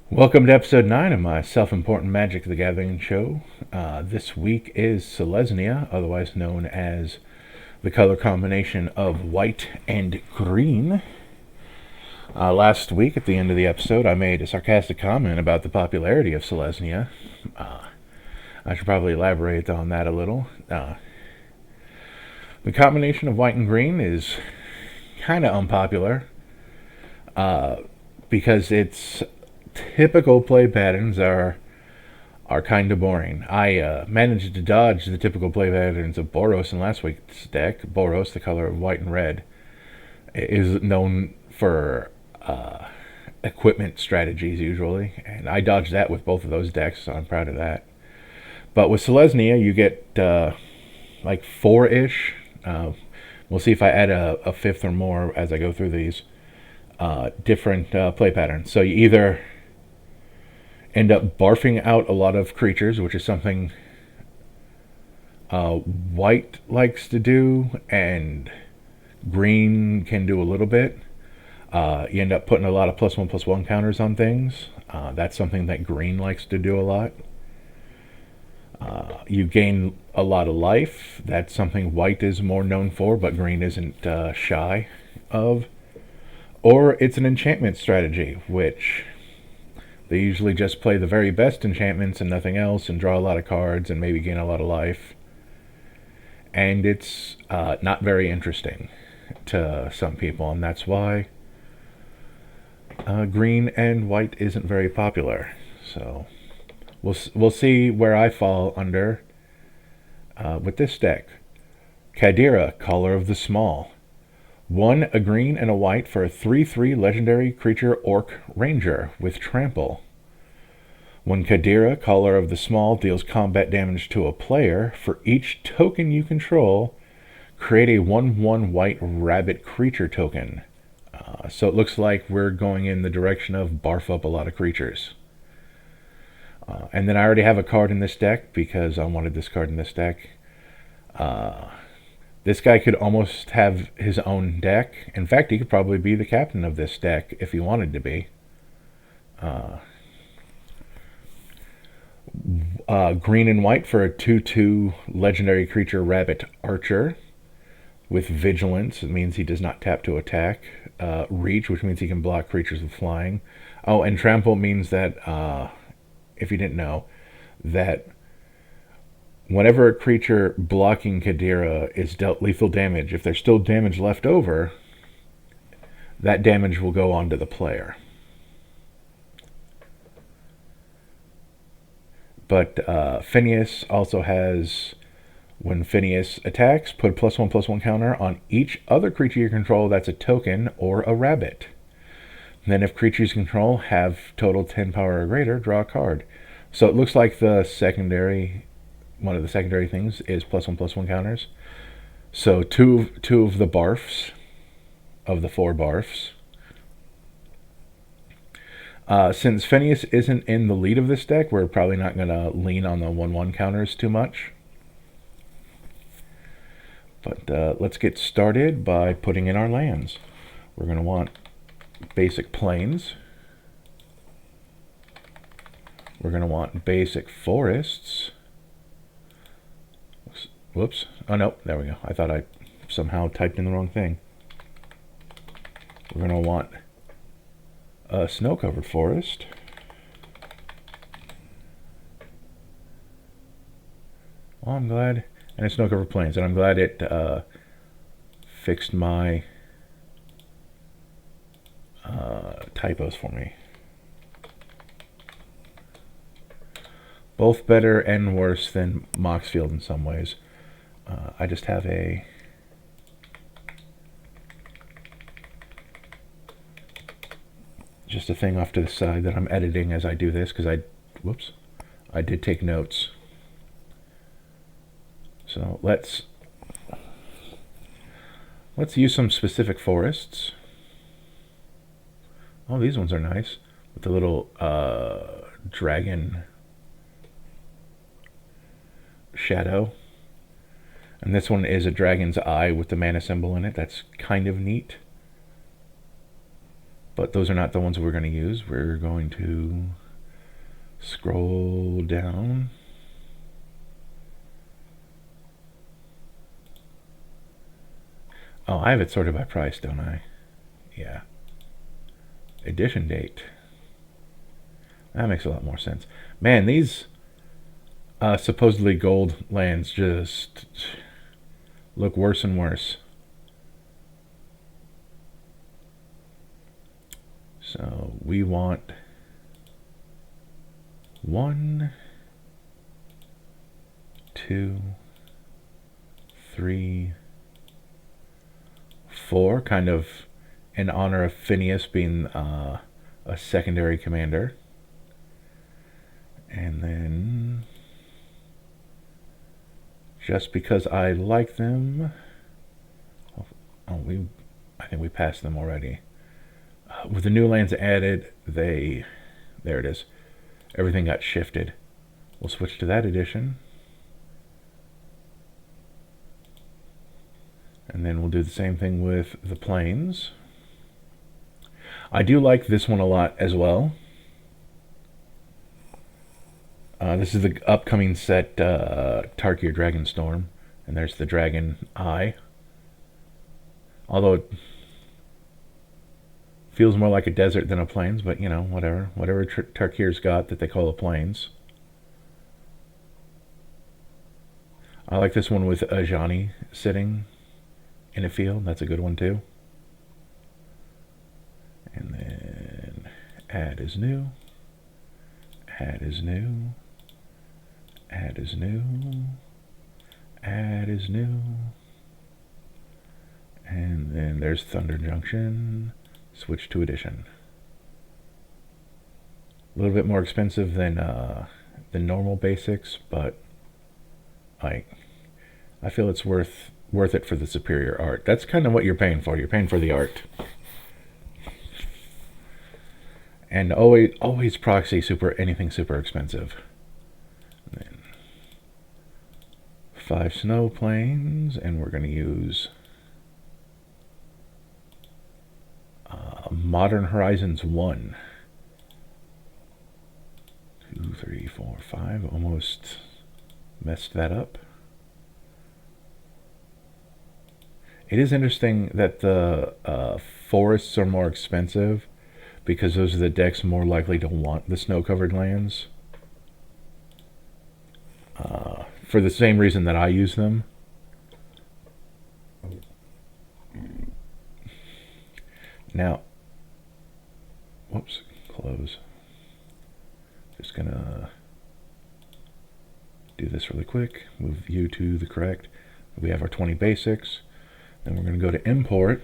Welcome to episode 9 of my self-important Magic the Gathering show. This week is Selesnya, otherwise known as the color combination of white and green. Last week, at the end of the episode, I made a sarcastic comment about the popularity of Selesnya. I should probably elaborate on that a little. The combination of white and green is kind of unpopular because its typical play patterns are kind of boring. I managed to dodge the typical play patterns of Boros in last week's deck. Boros, the color of white and red, is known for equipment strategies usually, and I dodged that with both of those decks, so I'm proud of that. But with Selesnya, you get like 4-ish. We'll see if I add a fifth or more as I go through these different play patterns. So you either end up barfing out a lot of creatures, which is something white likes to do, and green can do a little bit. You end up putting a lot of +1/+1 counters on things. That's something that green likes to do a lot. You gain a lot of life. That's something white is more known for, but green isn't shy of. Or it's an enchantment strategy, which they usually just play the very best enchantments and nothing else, and draw a lot of cards and maybe gain a lot of life. And it's not very interesting to some people, and that's why green and white isn't very popular. So we'll see where I fall under with this deck. Cadira, Caller of the Small. 1, a green and a white for a 3/3 legendary creature orc ranger with trample. When Cadira, Caller of the Small, deals combat damage to a player, for each token you control, create a 1/1 white rabbit creature token. So it looks like we're going in the direction of barf up a lot of creatures. And then I already have a card in this deck because I wanted this card in this deck. This guy could almost have his own deck. In fact, he could probably be the captain of this deck if he wanted to be. Green and white for a 2/2 legendary creature rabbit archer with vigilance. It means he does not tap to attack. Reach, which means he can block creatures with flying. Oh, and trample means that, if you didn't know, that whenever a creature blocking Cadira is dealt lethal damage, if there's still damage left over, that damage will go on to the player. But Finneas also has, when Finneas attacks, put a +1/+1 counter on each other creature you control that's a token or a rabbit. And then if creatures you control have total 10 power or greater, draw a card. So it looks like one of the secondary things is +1/+1 counters. So two of the barfs, of the 4 barfs. Since Finneas isn't in the lead of this deck, we're probably not going to lean on the 1/1 counters too much. But let's get started by putting in our lands. We're going to want basic plains. We're going to want basic forests. Whoops. Oh, no. There we go. I thought I somehow typed in the wrong thing. We're going to want a snow-covered forest. Well, I'm glad. And a snow-covered plains. And I'm glad it fixed my typos for me. Both better and worse than Moxfield in some ways. I just have just a thing off to the side that I'm editing as I do this, because I did take notes. So let's use some specific forests. Oh, these ones are nice with the little dragon shadow. And this one is a dragon's eye with the mana symbol in it. That's kind of neat. But those are not the ones we're going to use. We're going to scroll down. Oh, I have it sorted by price, don't I? Yeah. Edition date. That makes a lot more sense. Man, these supposedly gold lands just look worse and worse. So we want 1, 2, 3, 4, kind of in honor of Finneas being a secondary commander. And then, just because I like them, I think we passed them already. With the new lands added, there it is. Everything got shifted. We'll switch to that edition. And then we'll do the same thing with the planes. I do like this one a lot as well. This is the upcoming set, Tarkir Dragonstorm. And there's the Dragon Eye. Although it feels more like a desert than a plains, but you know, whatever. Whatever Tarkir's got that they call a plains. I like this one with Ajani sitting in a field. That's a good one too. And then add is new. Add is new. Add is new. Add is new. And then there's Thunder Junction. Switch to edition. A little bit more expensive than the normal basics, but I feel it's worth it for the superior art. That's kind of what you're paying for. You're paying for the art. And always proxy anything super expensive. And then 5 snow plains, and we're going to use Modern Horizons 1. 2, 3, 4, 5. Almost messed that up. It is interesting that the forests are more expensive because those are the decks more likely to want the snow-covered lands. For the same reason that I use them. Now, whoops, close. Just gonna do this really quick. Move you to the correct. We have our 20 basics. Then we're gonna go to import.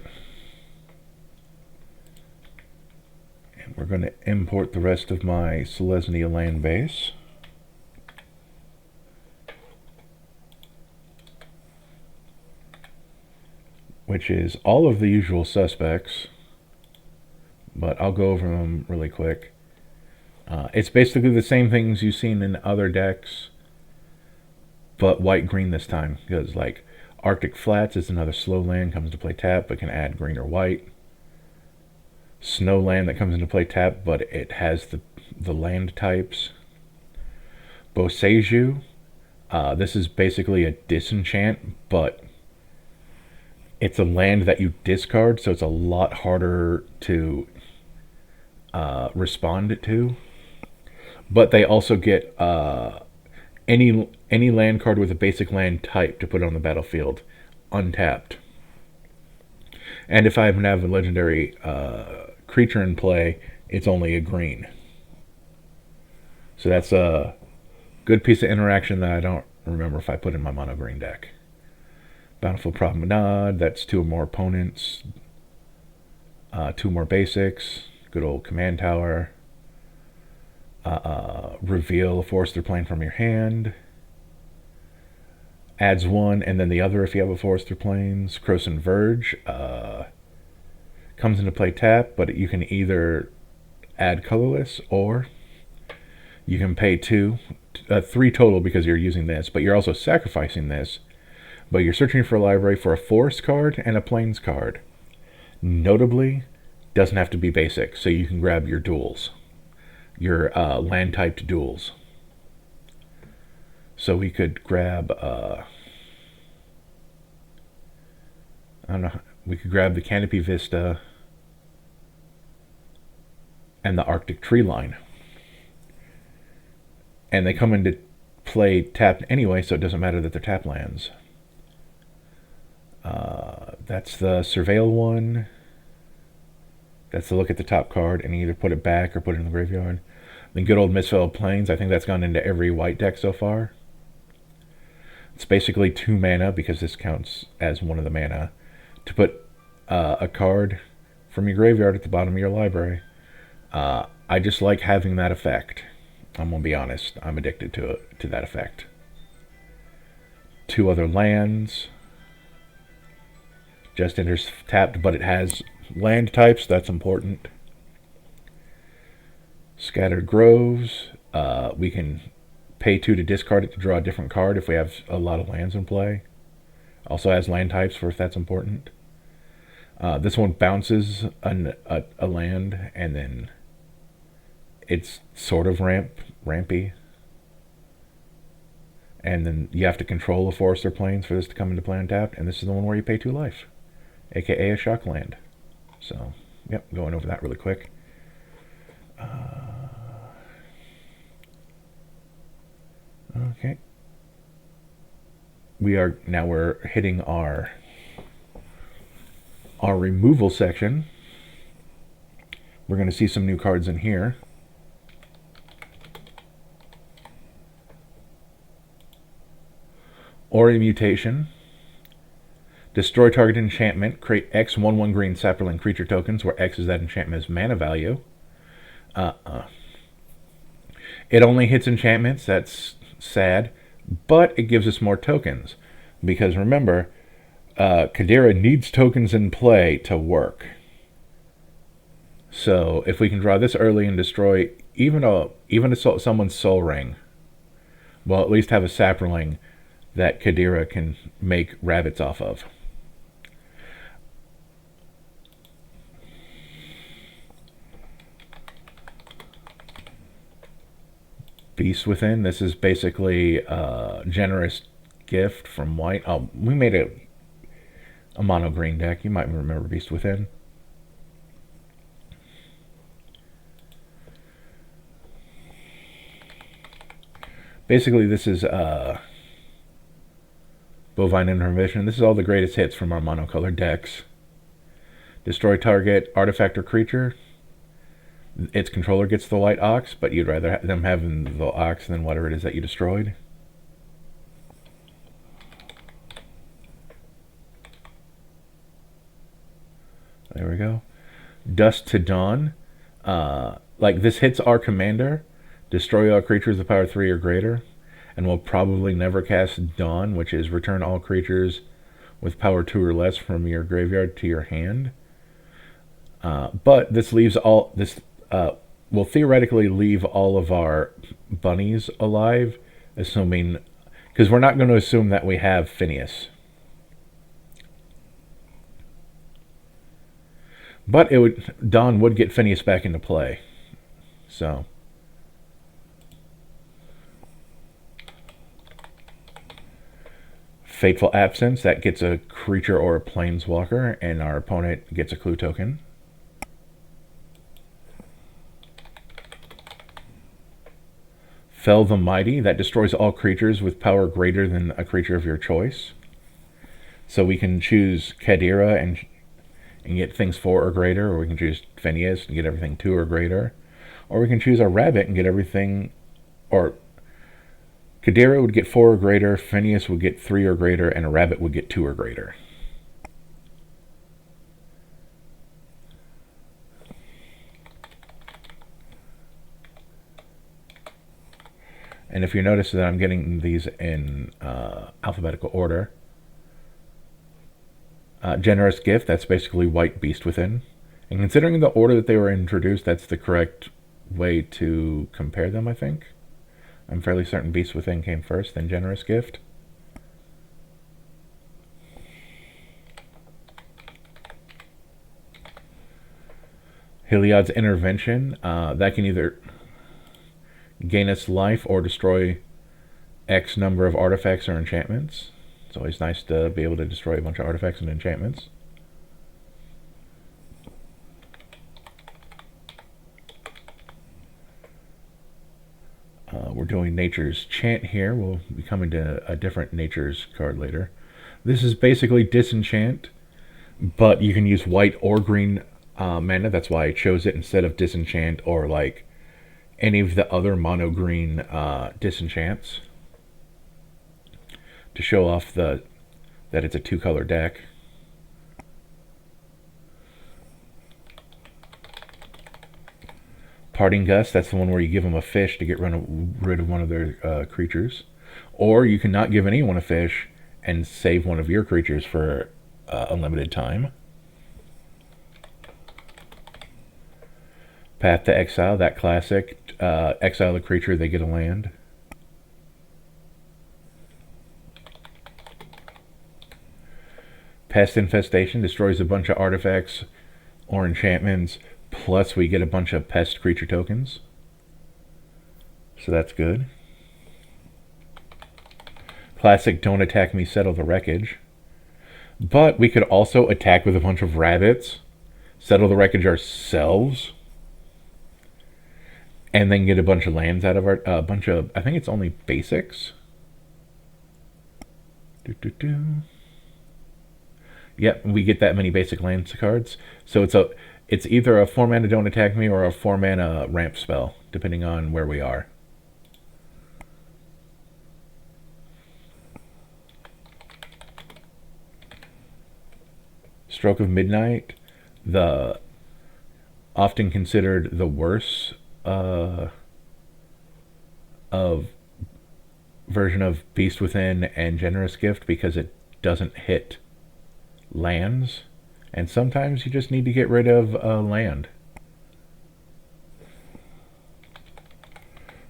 And we're gonna import the rest of my Selesnya land base. Which is all of the usual suspects. But I'll go over them really quick. It's basically the same things you've seen in other decks, but white-green this time. Because, like, Arctic Flats is another slow land, comes to play tap, but can add green or white. Snow land that comes into play tap, but it has the land types. Boseiju, this is basically a disenchant, but it's a land that you discard, so it's a lot harder to respond to. But they also get any land card with a basic land type to put on the battlefield untapped. And if I happen to have a legendary creature in play, it's only a green. So that's a good piece of interaction that I don't remember if I put in my mono green deck. Bountiful Promenade, that's 2 or more opponents. 2 more basics. Good old command tower. Reveal a forest they're playing from your hand. Adds 1 and then the other if you have a forest they're playing. Croson Verge. Comes into play tap, but you can either add colorless or you can pay 3 total because you're using this, but you're also sacrificing this. But you're searching for a library for a forest card and a plains card. Notably, Doesn't have to be basic, so you can grab your duals, your land-typed duals. So we could grab, I don't know, we could grab the Canopy Vista and the Arctic Tree Line. And they come into play tapped anyway, so it doesn't matter that they're tap lands. That's the Surveil one. That's the look at the top card, and you either put it back or put it in the graveyard. The good old Mistveiled Plains, I think that's gone into every white deck so far. It's basically 2 mana, because this counts as one of the mana, to put a card from your graveyard at the bottom of your library. I just like having that effect. I'm going to be honest. I'm addicted to that effect. 2 other lands. Just enters tapped, but it has land types. That's important. Scattered Groves. We can pay 2 to discard it to draw a different card if we have a lot of lands in play. Also has land types for if that's important. This one bounces a land, and then it's sort of rampy. And then you have to control a forest or plains for this to come into play untapped. And this is the one where you pay 2 life, aka a shock land. So, yep, going over that really quick. Okay. We're hitting our removal section. We're going to see some new cards in here. Aurore Mutation. Destroy target enchantment. Create X 1/1 green sapperling creature tokens, where X is that enchantment's mana value. It only hits enchantments. That's sad. But it gives us more tokens. Because remember, Cadira needs tokens in play to work. So if we can draw this early and destroy even someone's Soul Ring, we'll at least have a sapperling that Cadira can make rabbits off of. Beast Within. This is basically a generous gift from white. Oh, we made a mono green deck. You might remember Beast Within. Basically, this is Bovine Intervention. This is all the greatest hits from our monocolored decks. Destroy target artifact or creature. Its controller gets the white ox, but you'd rather them having the ox than whatever it is that you destroyed. There we go. Dust to Dawn. Like, this hits our commander. Destroy all creatures of power 3 or greater. And we'll probably never cast Dawn, which is return all creatures with power 2 or less from your graveyard to your hand. But this leaves all... This will theoretically leave all of our bunnies alive, assuming... Because we're not going to assume that we have Finneas. But Dawn would get Finneas back into play. So... Fateful Absence, that gets a creature or a planeswalker, and our opponent gets a clue token. Fell the Mighty, that destroys all creatures with power greater than a creature of your choice. So we can choose Cadira and get things 4 or greater, or we can choose Finneas and get everything 2 or greater. Or we can choose a rabbit and get everything, or Cadira would get 4 or greater, Finneas would get 3 or greater, and a rabbit would get 2 or greater. And if you notice that I'm getting these in alphabetical order, Generous Gift, that's basically white Beast Within. And considering the order that they were introduced, that's the correct way to compare them, I think. I'm fairly certain Beast Within came first, then Generous Gift. Heliod's Intervention, that can either gain us life or destroy X number of artifacts or enchantments. It's always nice to be able to destroy a bunch of artifacts and enchantments. We're doing Nature's Chant here. We'll be coming to a different Nature's card later. This is basically Disenchant, but you can use white or green mana. That's why I chose it instead of Disenchant or like any of the other mono green disenchants, to show off that it's a 2-color deck. Parting Gust, that's the one where you give them a fish to get rid of one of their creatures. Or you can not give anyone a fish and save one of your creatures for a limited time. Path to Exile, that classic. Exile a creature, they get a land. Pest Infestation destroys a bunch of artifacts or enchantments, plus we get a bunch of pest creature tokens. So that's good. Classic Don't Attack Me, Settle the Wreckage. But we could also attack with a bunch of rabbits, settle the wreckage ourselves, and then get a bunch of lands out of our... I think it's only basics. Yep, we get that many basic lands cards. So it's either a 4-mana Don't Attack Me or a 4-mana ramp spell, depending on where we are. Stroke of Midnight, the often considered the worst of version of Beast Within and Generous Gift, because it doesn't hit lands, and sometimes you just need to get rid of land.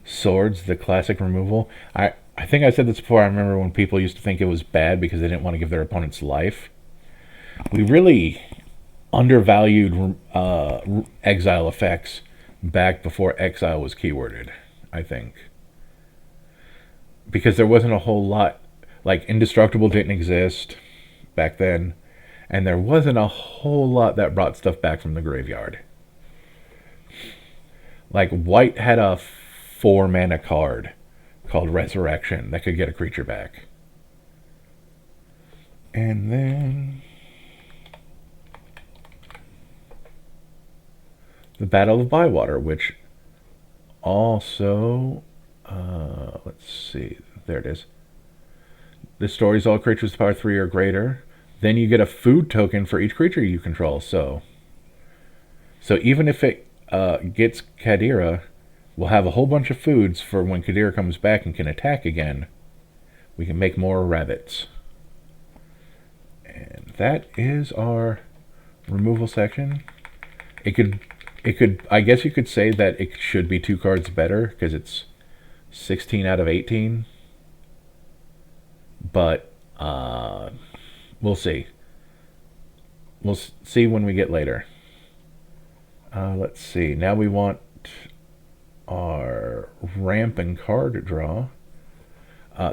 Swords, the classic removal. I think I said this before. I remember when people used to think it was bad because they didn't want to give their opponents life. We really undervalued exile effects back before exile was keyworded, I think. Because there wasn't a whole lot, like Indestructible didn't exist back then, and there wasn't a whole lot that brought stuff back from the graveyard. Like white had a 4-mana card called Resurrection that could get a creature back. And then the Battle of Bywater, which also, let's see, there it is. Destroys all creatures with power 3 or greater. Then you get a food token for each creature you control. So even if it gets Cadira, we'll have a whole bunch of foods for when Cadira comes back and can attack again. We can make more rabbits. And that is our removal section. It could, I guess you could say that it should be 2 cards better because it's 16 out of 18. But we'll see. We'll see when we get later. Let's see. Now we want our ramp and card draw.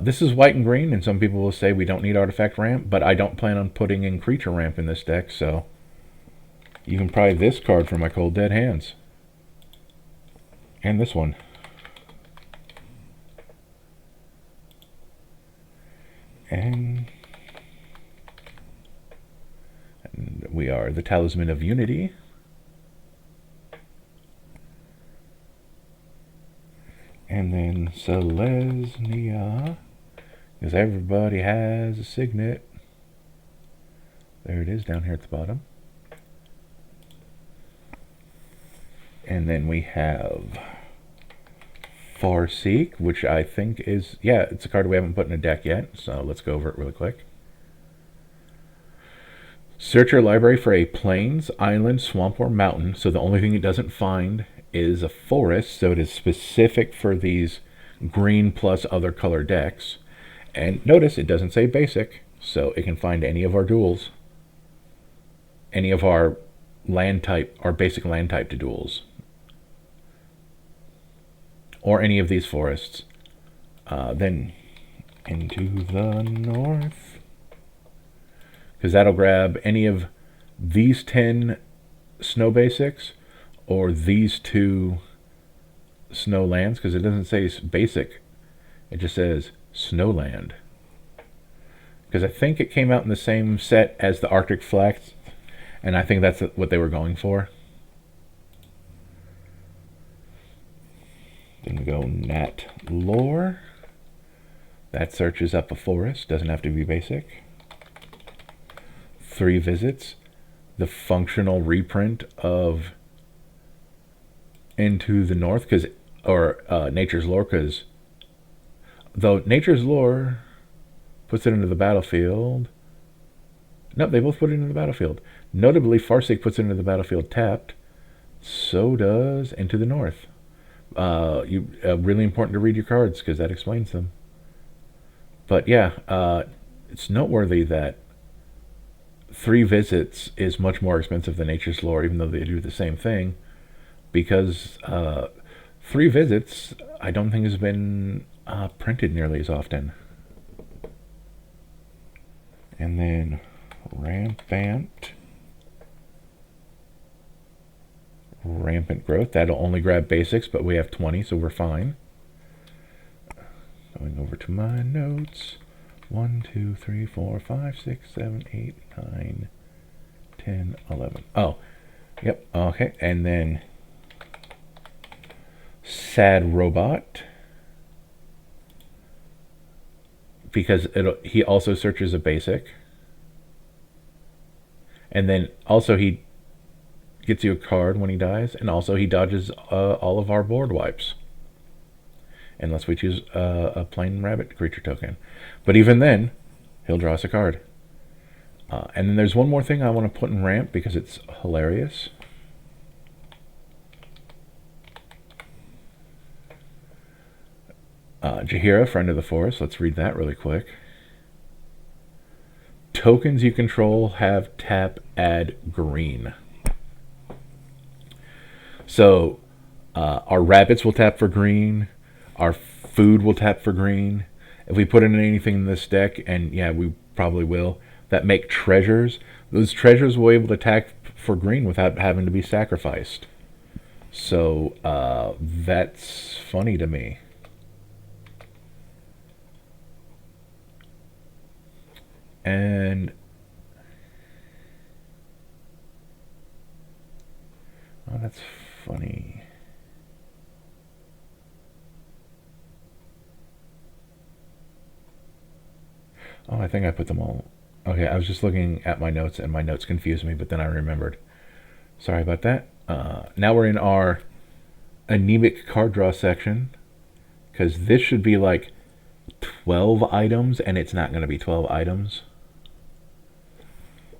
This is white and green, and some people will say we don't need artifact ramp, but I don't plan on putting in creature ramp in this deck, so you can pry this card from my Cold Dead hands. And this one. And we are the Talisman of Unity. And then Selesnya, because everybody has a signet. There it is down here at the bottom. And then we have Farseek, which I think is, yeah, it's a card we haven't put in a deck yet, so let's go over it really quick. Search your library for a plains, island, swamp, or mountain, so the only thing it doesn't find is a forest, so it is specific for these green plus other color decks. And notice it doesn't say basic, so it can find any of our duels, any of our land type or basic land type to duels. Or any of these forests. Then into the north. Because that'll grab any of these 10 snow basics or these 2 snow lands, because it doesn't say basic. It just says snowland. Because I think it came out in the same set as the Arctic Flex, and I think that's what they were going for. Then we go Nat Lore. That searches up a forest, doesn't have to be basic. 3 visits. The functional reprint of Into the North, or Nature's Lore, because though Nature's Lore puts it into the battlefield. No, they both put it into the battlefield. Notably, Farseek puts it into the battlefield tapped. So does Into the North. Really important to read your cards because that explains them. But yeah, it's noteworthy that 3 visits is much more expensive than Nature's Lore, even though they do the same thing. Because 3 visits, I don't think has been printed nearly as often. And then Rampant Growth. That'll only grab basics, but we have 20, so we're fine. Going over to my notes. 1, 2, 3, 4, 5, 6, 7, 8, 9, 10, 11. Oh, yep, okay. And then Sad Robot. Because he also searches a basic. And then also he gets you a card when he dies. And also he dodges all of our board wipes. Unless we choose a plain rabbit creature token. But even then, he'll draw us a card. And then there's one more thing I want to put in ramp because it's hilarious. Jaheira, Friend of the Forest. Let's read that really quick. Tokens you control have tap, add green. So our rabbits will tap for green. Our food will tap for green. If we put in anything in this deck, and yeah, we probably will, that make treasures, those treasures will be able to attack for green without having to be sacrificed. So that's funny to me. And oh, that's funny. Oh, I think I put them all. Okay, I was just looking at my notes, and my notes confused me, but then I remembered. Sorry about that. Now we're in our anemic card draw section, because this should be like 12 items, and it's not going to be 12 items.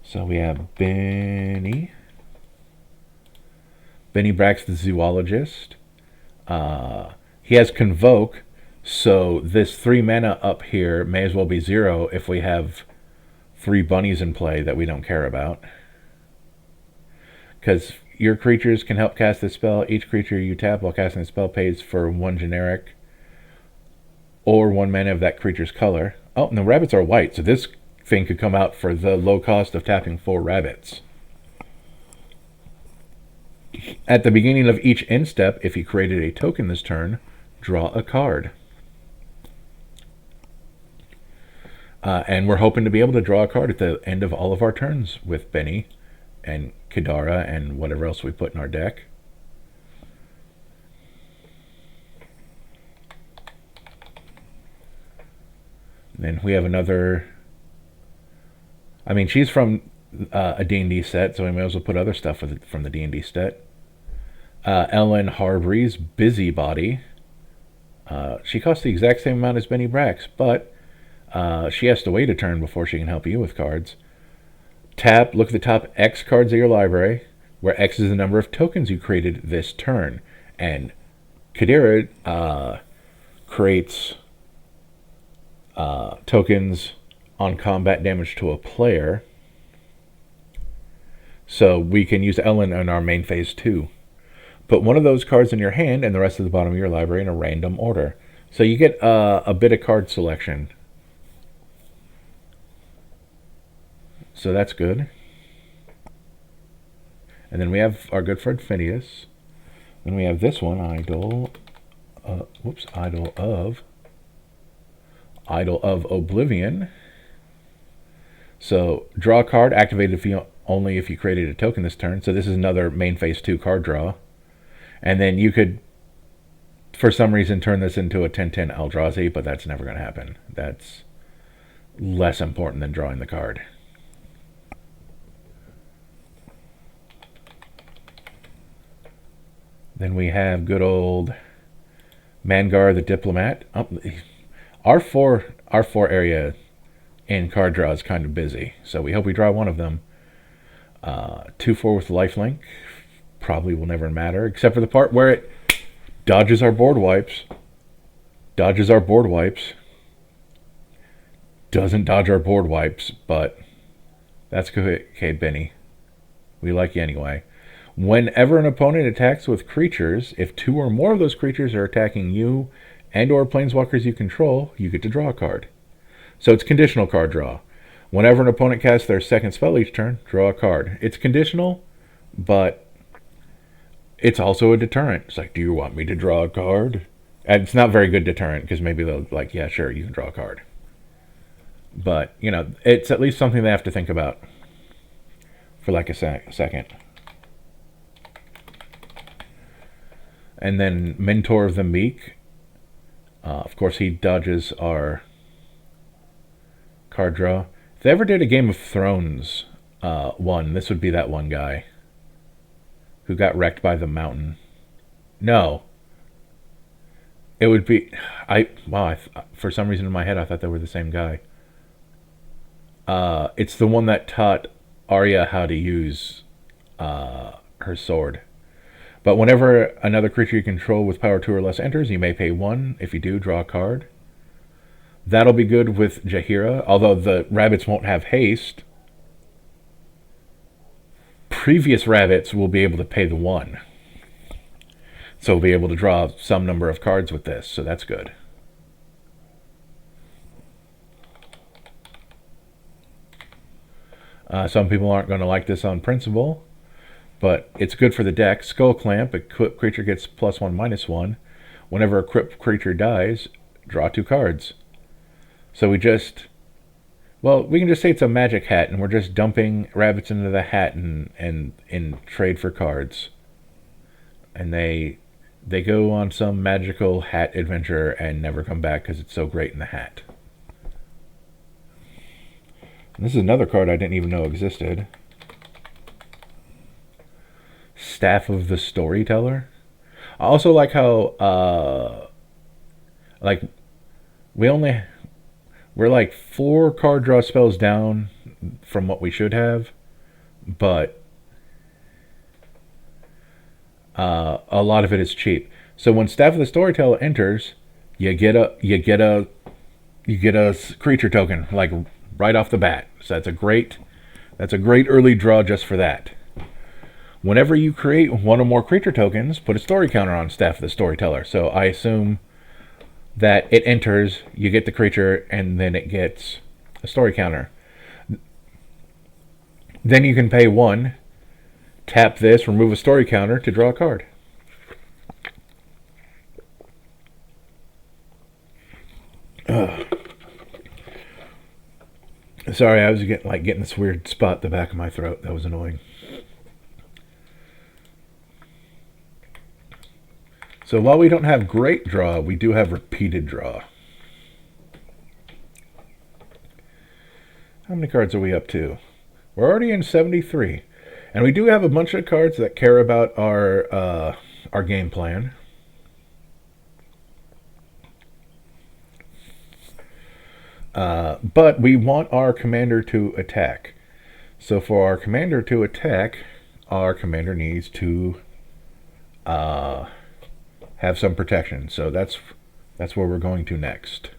So we have Benny. Benny Brax, the zoologist. He has Convoke, so this 3 mana up here may as well be 0 if we have 3 bunnies in play that we don't care about. Because your creatures can help cast this spell. Each creature you tap while casting the spell pays for 1 generic or 1 mana of that creature's color. Oh, and the rabbits are white, so this thing could come out for the low cost of tapping 4 rabbits. At the beginning of each end step, if you created a token this turn, draw a card. And we're hoping to be able to draw a card at the end of all of our turns with Benny and Cadira and whatever else we put in our deck. Then we have another. I mean, she's from a D&D set, so we may as well put other stuff with it from the D&D set. Ellen Harbury's Busybody. She costs the exact same amount as Benny Brax, but she has to wait a turn before she can help you with cards. Tap, look at the top X cards of your library, where X is the number of tokens you created this turn. And Cadira creates tokens on combat damage to a player. So we can use Ellen in our main phase too. Put one of those cards in your hand and the rest of the bottom of your library in a random order. So you get a bit of card selection. So that's good. And then we have our good friend Finneas. Then we have this one, Idol of Oblivion. So draw a card, activated only if you created a token this turn. So this is another main phase 2 card draw. And then you could, for some reason, turn this into a 10/10 Eldrazi, but that's never going to happen. That's less important than drawing the card. Then we have good old Mangar the Diplomat. Our four area in card draw is kind of busy, so we hope we draw one of them. 2/4 with lifelink. Probably will never matter, except for the part where it dodges our board wipes. Doesn't dodge our board wipes, but that's okay, Benny. We like you anyway. Whenever an opponent attacks with creatures, if 2 or more of those creatures are attacking you and or planeswalkers you control, you get to draw a card. So it's conditional card draw. Whenever an opponent casts their second spell each turn, draw a card. It's conditional, but it's also a deterrent. It's like, do you want me to draw a card? And it's not very good deterrent, because maybe they'll like, yeah, sure, you can draw a card. But, you know, it's at least something they have to think about for like a second. And then Mentor of the Meek. Of course, he dodges our card draw. If they ever did a Game of Thrones one, this would be that one guy who got wrecked by the mountain. No. It would be... for some reason in my head, I thought they were the same guy. It's the one that taught Arya how to use her sword. But whenever another creature you control with power 2 or less enters, you may pay 1. If you do, draw a card. That'll be good with Jaheira, although the rabbits won't have haste. Previous rabbits will be able to pay the 1. So we'll be able to draw some number of cards with this, so that's good. Some people aren't going to like this on principle, but it's good for the deck. Skull Clamp, equipped creature gets +1/-1. Whenever a equipped creature dies, draw 2 cards. So we can just say it's a magic hat, and we're just dumping rabbits into the hat and in trade for cards. And they go on some magical hat adventure and never come back because it's so great in the hat. And this is another card I didn't even know existed. Staff of the Storyteller. I also like how we're like 4 card draw spells down from what we should have, but a lot of it is cheap. So when Staff of the Storyteller enters, you get a creature token like right off the bat. So that's a great early draw just for that. Whenever you create 1 or more creature tokens, put a story counter on Staff of the Storyteller. So I assume that it enters, you get the creature, and then it gets a story counter. Then you can pay 1, tap this, remove a story counter to draw a card. Sorry, I was getting this weird spot at the back of my throat. That was annoying. So while we don't have great draw, we do have repeated draw. How many cards are we up to? We're already in 73. And we do have a bunch of cards that care about our game plan. But we want our commander to attack. So for our commander to attack, our commander needs to have some protection. So that's where we're going to next.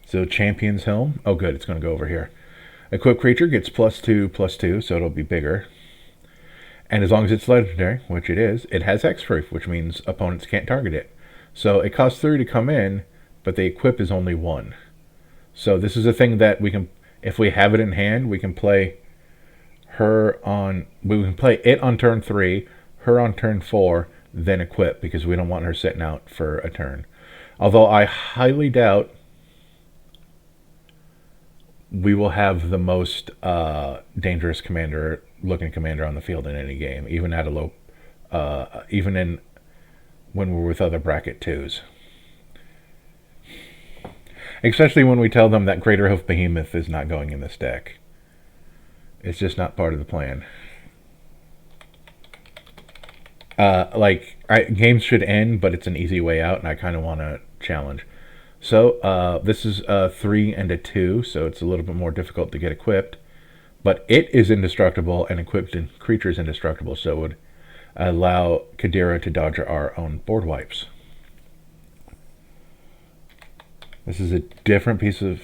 So Champion's Helm. Oh, good. It's going to go over here. Equipped creature gets +2/+2, so it'll be bigger. And as long as it's legendary, which it is, it has hexproof, which means opponents can't target it. So it costs 3 to come in, but the equip is only 1. So this is a thing that we can, if we have it in hand, we can play we can play it on turn 3, her on turn 4, then equip, because we don't want her sitting out for a turn. Although I highly doubt we will have the most dangerous looking commander on the field in any game, even at a low, when we're with other bracket 2s. Especially when we tell them that Greater Hoof Behemoth is not going in this deck. It's just not part of the plan. Games should end, but it's an easy way out, and I kind of want to challenge. So this is a 3 and a 2, so it's a little bit more difficult to get equipped. But it is indestructible, and equipped creature is indestructible, so it would allow Cadira to dodge our own board wipes. This is a different piece of...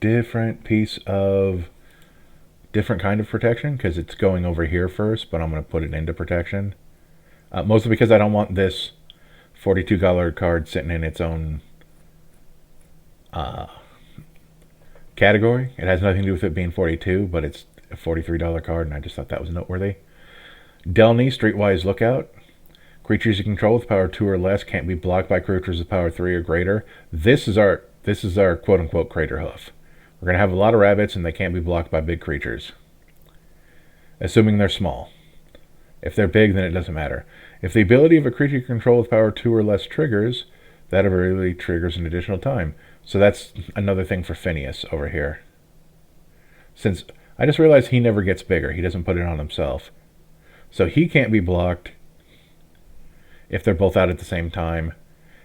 different kind of protection, because it's going over here first, but I'm going to put it into protection. Mostly because I don't want this $42 card sitting in its own category. It has nothing to do with it being 42, but it's a $43 card, and I just thought that was noteworthy. Delny, Streetwise Lookout. Creatures you control with power 2 or less can't be blocked by creatures with power 3 or greater. This is our quote-unquote Crater Hoof. We're going to have a lot of rabbits, and they can't be blocked by big creatures. Assuming they're small. If they're big, then it doesn't matter. If the ability of a creature you control with power 2 or less triggers, that ability triggers an additional time. So that's another thing for Finneas over here. Since I just realized he never gets bigger. He doesn't put it on himself. So he can't be blocked if they're both out at the same time.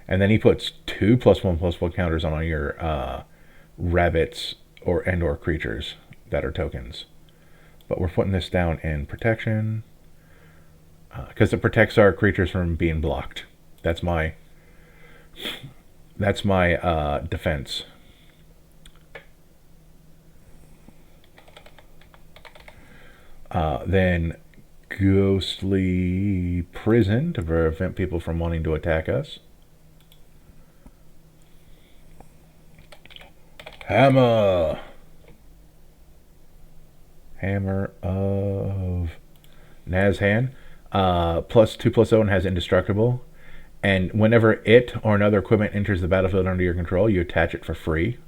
And then he puts 2 +1/+1 counters on all your rabbits or creatures that are tokens. But we're putting this down in protection because it protects our creatures from being blocked. That's my defense. Then Ghostly Prison to prevent people from wanting to attack us. Hammer of Nazhan. +2/+0 and has indestructible. And whenever it or another equipment enters the battlefield under your control, you attach it for free.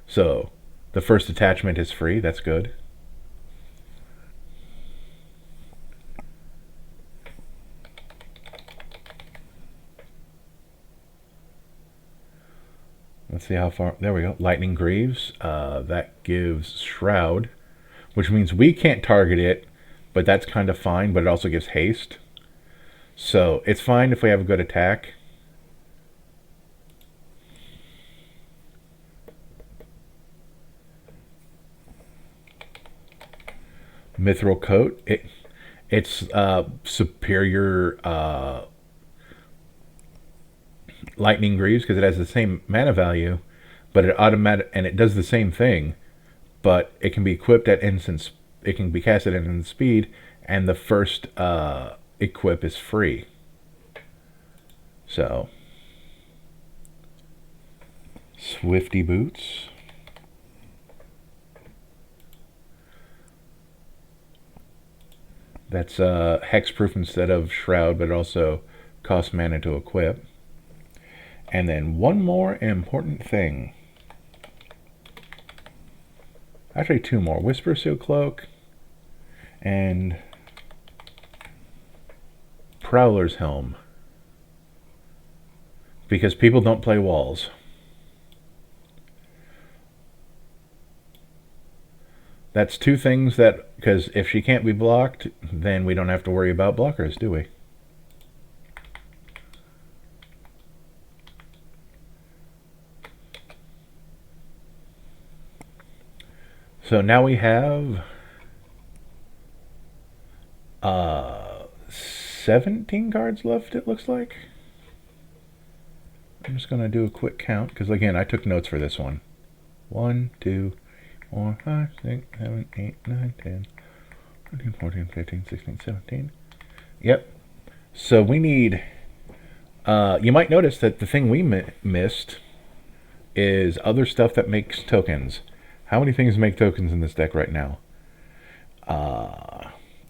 So the first attachment is free. That's good. Let's see how far. There we go. Lightning Greaves. That gives Shroud, which means we can't target it, but that's kind of fine. But it also gives haste. So it's fine if we have a good attack. Mithril Coat. It's superior Lightning Greaves because it has the same mana value, but it does the same thing, but it can be equipped at instant. It can be casted at instant speed, and the first equip is free. So Swifty Boots. That's hexproof instead of Shroud, but it also costs mana to equip. And then one more important thing. Actually, 2 more. Whisper Seal Cloak and Prowler's Helm. Because people don't play walls. That's 2 things that, because if she can't be blocked, then we don't have to worry about blockers, do we? So now we have 17 cards left, it looks like. I'm just going to do a quick count, because again, I took notes for this one. 1, 2, 4, 5, 6, 7, 8, 9, 10, 13, 14, 15, 16, 17. Yep. So we need... you might notice that the thing we missed is other stuff that makes tokens. How many things make tokens in this deck right now?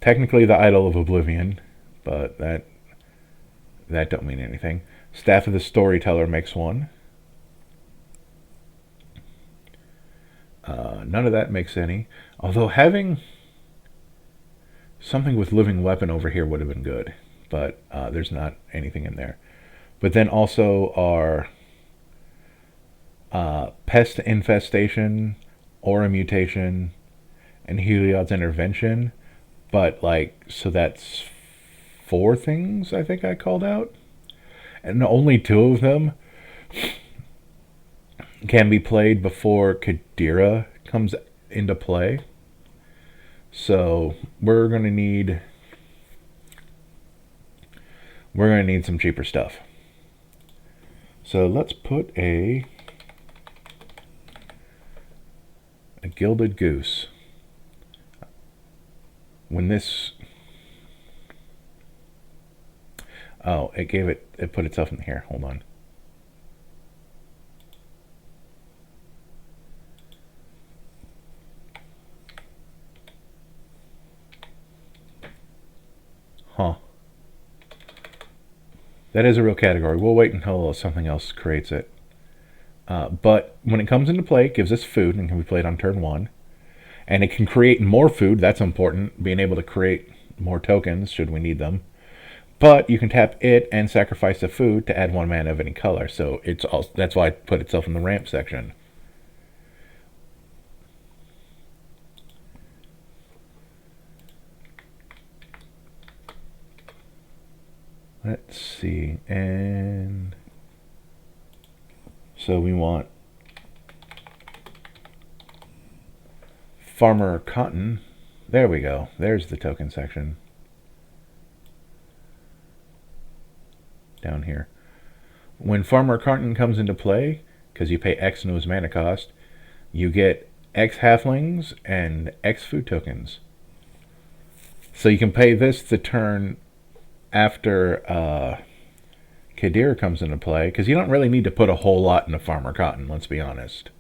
Technically the Idol of Oblivion, but that don't mean anything. Staff of the Storyteller makes one. None of that makes any. Although having something with living weapon over here would have been good, but there's not anything in there. But then also our Pest Infestation, Aura Mutation, and Heliod's Intervention. But like, so that's 4 things I think I called out. And only 2 of them can be played before Cadira comes into play. So we're gonna need some cheaper stuff. So let's put a Gilded Goose. When this... Oh, it put itself in here. Hold on. Huh. That is a real category. We'll wait until something else creates it. But when it comes into play, it gives us food and can be played on turn 1. And it can create more food. That's important. Being able to create more tokens should we need them. But you can tap it and sacrifice the food to add 1 mana of any color. So it's also, that's why it put itself in the ramp section. Let's see. And so we want Farmer Cotton. There we go. There's the token section. Down here. When Farmer Cotton comes into play, because you pay X into his mana cost, you get X halflings and X food tokens. So you can pay this the turn after Cadira comes into play, because you don't really need to put a whole lot into Farmer Cotton, let's be honest.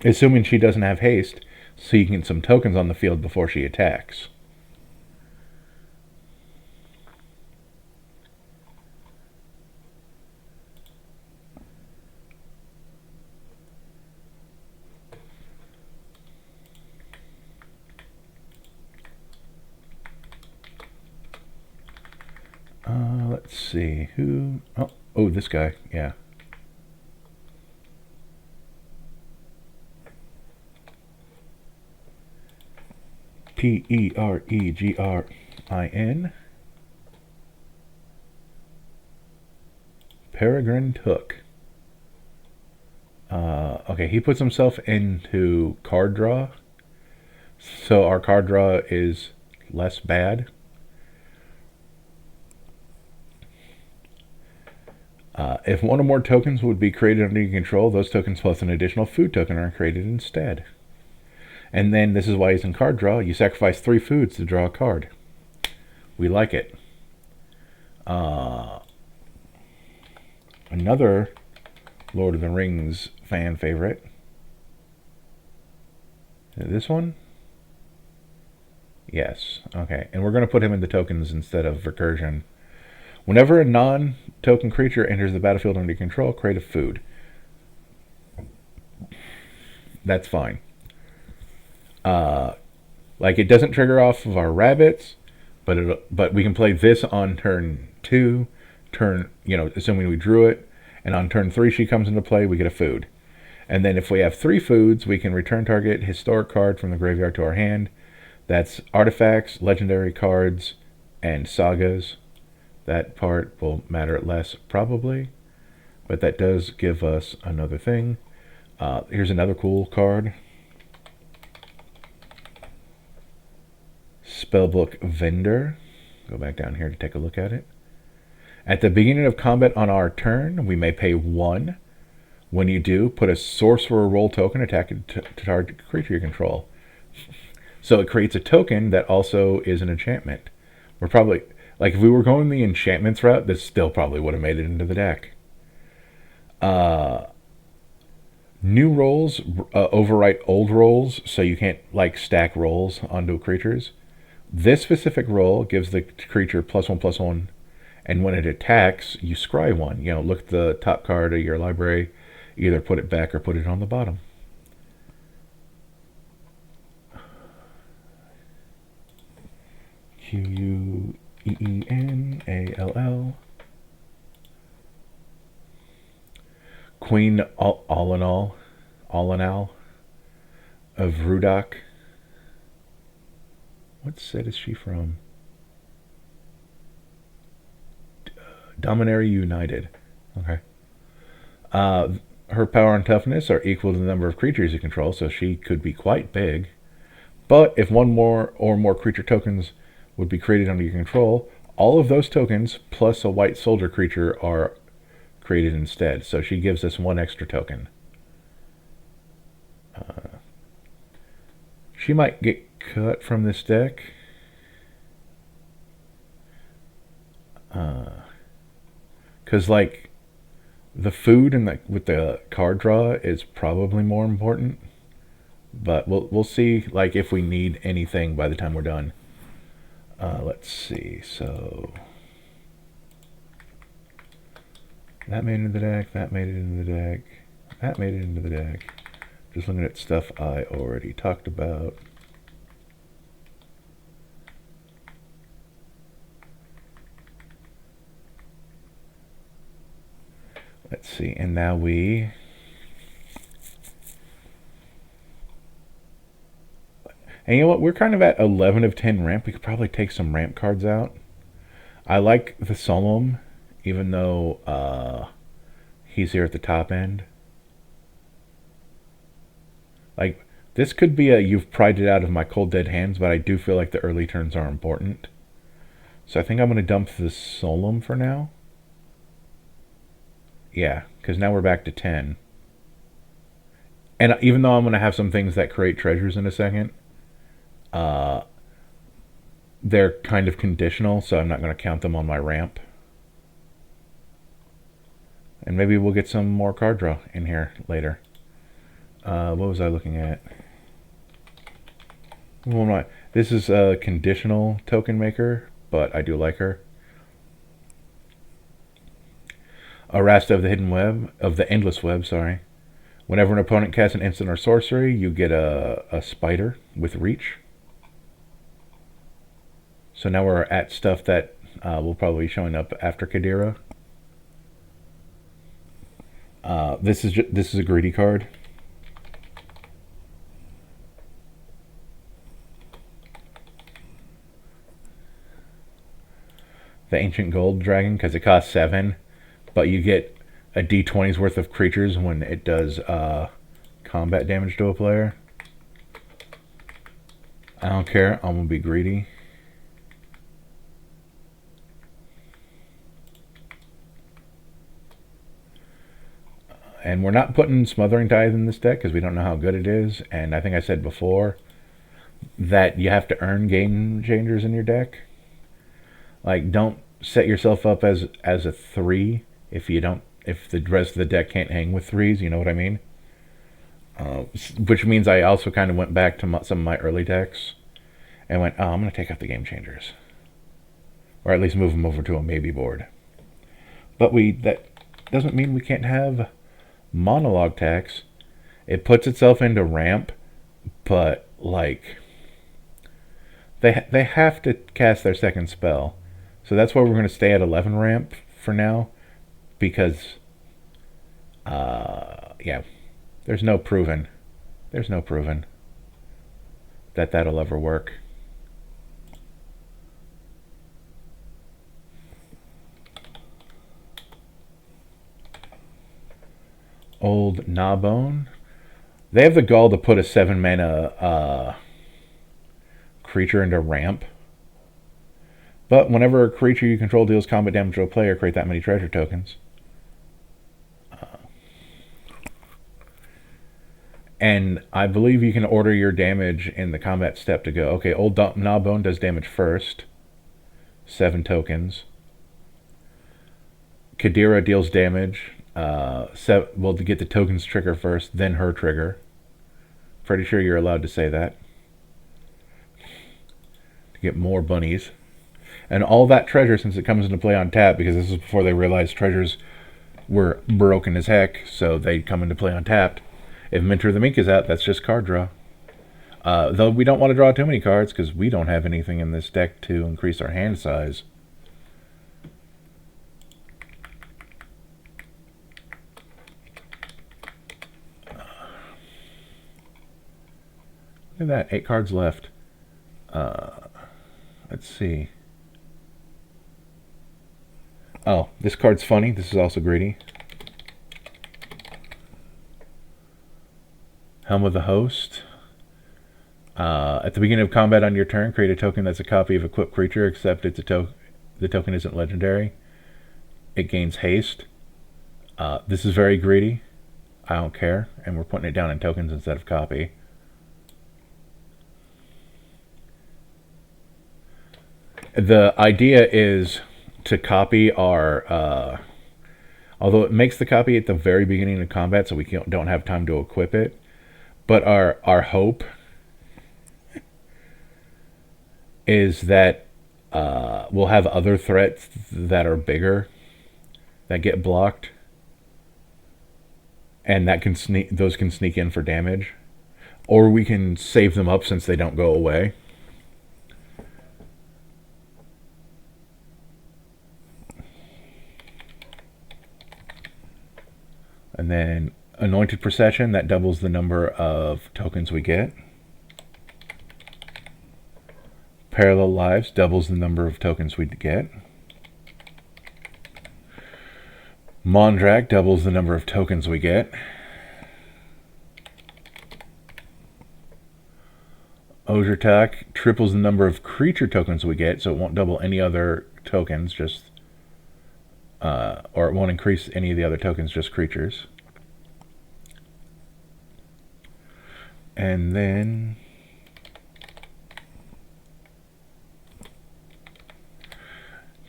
Assuming she doesn't have haste, so you can get some tokens on the field before she attacks. Let's see, who... Oh, this guy, yeah. Peregrin. Peregrine Took. Okay, he puts himself into card draw. So our card draw is less bad. If 1 or more tokens would be created under your control, those tokens plus an additional food token are created instead. And then this is why he's in card draw. You sacrifice 3 foods to draw a card. We like it. Another Lord of the Rings fan favorite. This one? Yes. Okay. And we're going to put him into tokens instead of recursion. Whenever a non-token creature enters the battlefield under your control, create a food. That's fine. Like, it doesn't trigger off of our rabbits, but we can play this on turn 2, assuming we drew it, and on turn 3 she comes into play, we get a food. And then if we have 3 foods, we can return target historic card from the graveyard to our hand. That's artifacts, legendary cards, and sagas. That part will matter less, probably, but that does give us another thing. Here's another cool card. Spellbook Vendor. Go back down here to take a look at it. At the beginning of combat on our turn, we may pay 1. When you do, put a sorcerer role token attacking to target creature you control. So it creates a token that also is an enchantment. We're probably, like, if we were going the enchantments route, this still probably would have made it into the deck. New rolls overwrite old rolls, so you can't, like, stack rolls onto creatures. This specific roll gives the creature +1/+1, and when it attacks, you scry 1. You know, look at the top card of your library, either put it back or put it on the bottom. Queenall. Queen all in all of Rudak. What set is she from? Dominary United. Okay. Her power and toughness are equal to the number of creatures you control, so she could be quite big. But if one more or more creature tokens would be created under your control, all of those tokens plus a white soldier creature are created instead. So she gives us 1 extra token. She might get cut from this deck. Because, like, the food and with the card draw is probably more important. But we'll see, like, if we need anything by the time we're done. Let's see. So that made it into the deck. That made it into the deck. That made it into the deck. Just looking at stuff I already talked about. Let's see. And now we... And you know what? We're kind of at 11 of 10 ramp. We could probably take some ramp cards out. I like the Solemn, even though he's here at the top end. Like, this could be a you've pried it out of my cold dead hands, but I do feel like the early turns are important. So I think I'm going to dump the Solemn for now. Yeah, because now we're back to 10. And even though I'm going to have some things that create treasures in a second, they're kind of conditional, so I'm not going to count them on my ramp. And maybe we'll get some more card draw in here later. What was I looking at? This is a conditional token maker, but I do like her. Arasta of the Hidden Web, of the Endless Web, sorry. Whenever an opponent casts an instant or sorcery, you get a spider with reach. So now we're at stuff that will probably be showing up after Cadira. This is a greedy card. The Ancient Gold Dragon, because it costs 7, but you get a d20's worth of creatures when it does combat damage to a player. I don't care. I'm going to be greedy. And we're not putting Smothering Tithe in this deck because we don't know how good it is. And I think I said before that you have to earn game changers in your deck. Like, don't set yourself up as a 3 if the rest of the deck can't hang with 3s. You know what I mean? Which means I also kind of went back to some of my early decks and went, oh, I'm going to take out the game changers, or at least move them over to a maybe board. But that doesn't mean we can't have monologue tax. It puts itself into ramp, but like they have to cast their second spell, so that's why we're going to stay at 11 ramp for now, because yeah, there's no proven that that'll ever work. Old Gnawbone. They have the gall to put a 7-mana creature into ramp. But whenever a creature you control deals combat damage to a player, create that many treasure tokens. And I believe you can order your damage in the combat step to go, okay, Old Gnawbone does damage first. 7 tokens. Cadira deals damage. Well, to get the tokens trigger first, then her trigger. Pretty sure you're allowed to say that. To get more bunnies. And all that treasure, since it comes into play on tap, because this is before they realized treasures were broken as heck, so they come into play untapped. If Mentor of the Mink is out, that's just card draw. Though we don't want to draw too many cards, because we don't have anything in this deck to increase our hand size. Look at that, 8 cards left. Let's see. Oh, this card's funny. This is also greedy. Helm of the Host. At the beginning of combat on your turn, create a token that's a copy of a equipped creature, except it's the token isn't legendary. It gains haste. This is very greedy. I don't care, and we're putting it down in tokens instead of copy. The idea is to copy our... although it makes the copy at the very beginning of combat, so we don't have time to equip it. But our hope is that we'll have other threats that are bigger that get blocked, and that those can sneak in for damage, or we can save them up since they don't go away. And then Anointed Procession, that doubles the number of tokens we get. Parallel Lives doubles the number of tokens we get. Mondrak doubles the number of tokens we get. Ozurtak triples the number of creature tokens we get, so it won't double any other tokens, just or it won't increase any of the other tokens, just creatures. And then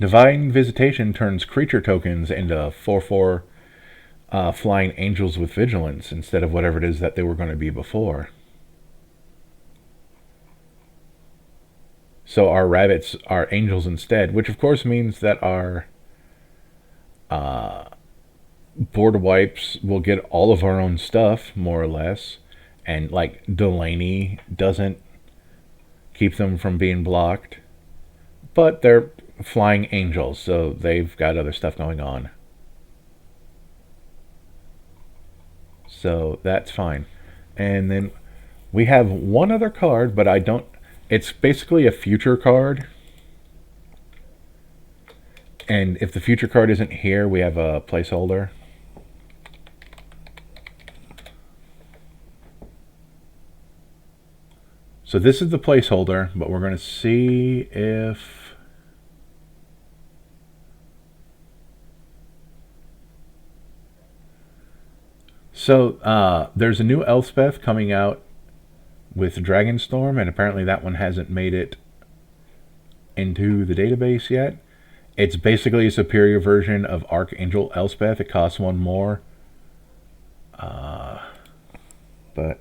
Divine Visitation turns creature tokens into 4/4 flying angels with vigilance instead of whatever it is that they were going to be before. So our rabbits are angels instead, which of course means that our board wipes will get all of our own stuff, more or less. And like Delaney doesn't keep them from being blocked. But they're flying angels, so they've got other stuff going on. So that's fine. And then we have one other card, but I don't... It's basically a future card. And if the future card isn't here, we have a placeholder. So this is the placeholder, but we're going to see if... So there's a new Elspeth coming out with Dragonstorm, and apparently that one hasn't made it into the database yet. It's basically a superior version of Archangel Elspeth. It costs 1 more. But...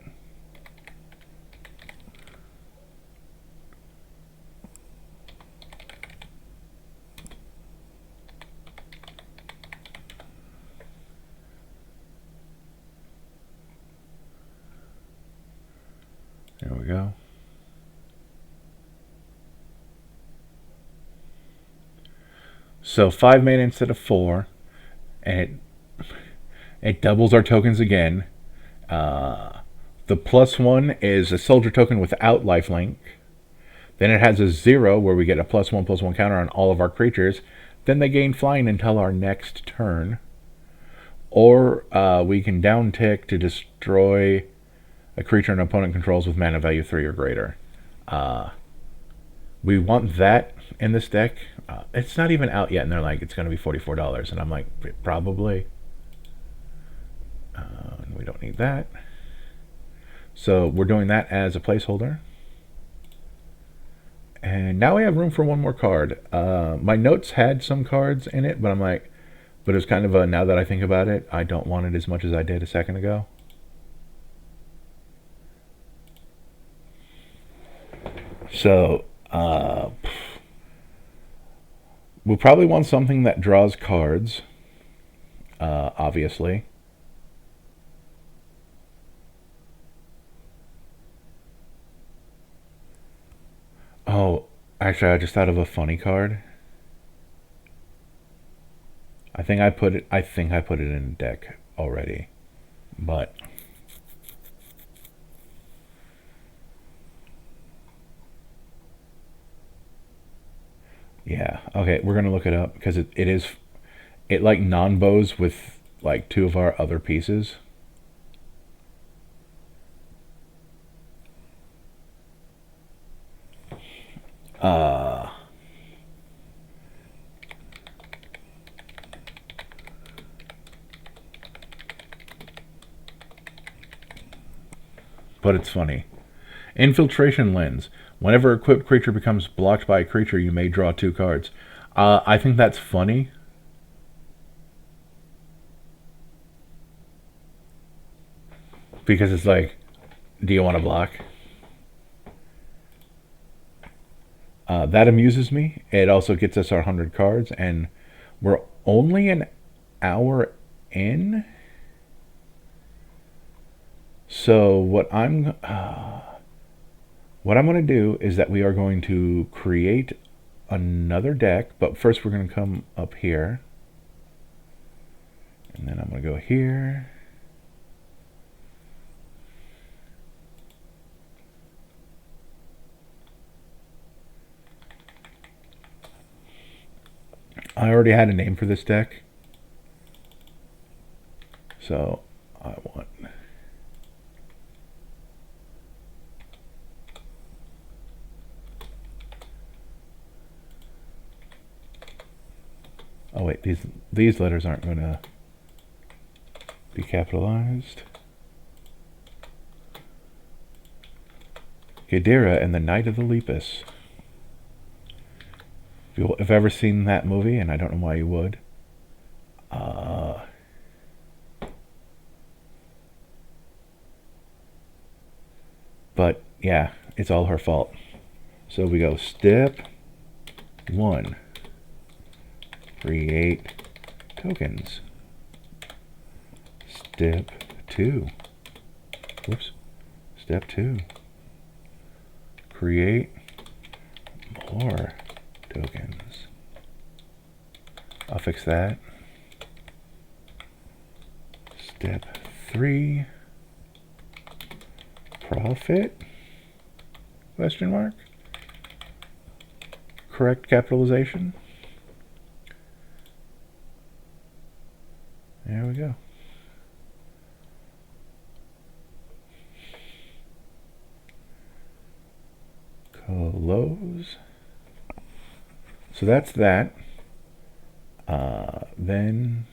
There we go. So 5 mana instead of 4, and it doubles our tokens again. The +1 is a soldier token without lifelink. Then it has a 0 where we get a +1/+1 counter on all of our creatures. Then they gain flying until our next turn. Or we can downtick to destroy a creature an opponent controls with mana value 3 or greater. we want that in this deck. It's not even out yet, and they're like, it's going to be $44. And I'm like, probably. We don't need that. So we're doing that as a placeholder. And now we have room for one more card. My notes had some cards in it, but I'm like, but it's kind of a, now that I think about it, I don't want it as much as I did a second ago. So, we'll probably want something that draws cards, obviously. Oh, actually, I just thought of a funny card. I think I put it in a deck already, but yeah. Okay, we're gonna look it up because it like non-bows with like two of our other pieces. But it's funny. Infiltration Lens. Whenever an equipped creature becomes blocked by a creature, you may draw 2 cards. I think that's funny. Because it's like, do you want to block? That amuses me. It also gets us our 100 cards, and we're only an hour in. So what I'm going to do is that we are going to create another deck, but first we're going to come up here, and then I'm going to go here. I already had a name for this deck, so I want... Oh wait, these letters aren't going to be capitalized. Cadira and the Night of the Lepus. If you've ever seen that movie, and I don't know why you would, but yeah, it's all her fault. So we go step 1. Create tokens. Step 2. Whoops. Step 2. Create more tokens. I'll fix that. Step 3. Profit? Question mark? Correct capitalization? There we go. Close. So that's that. Then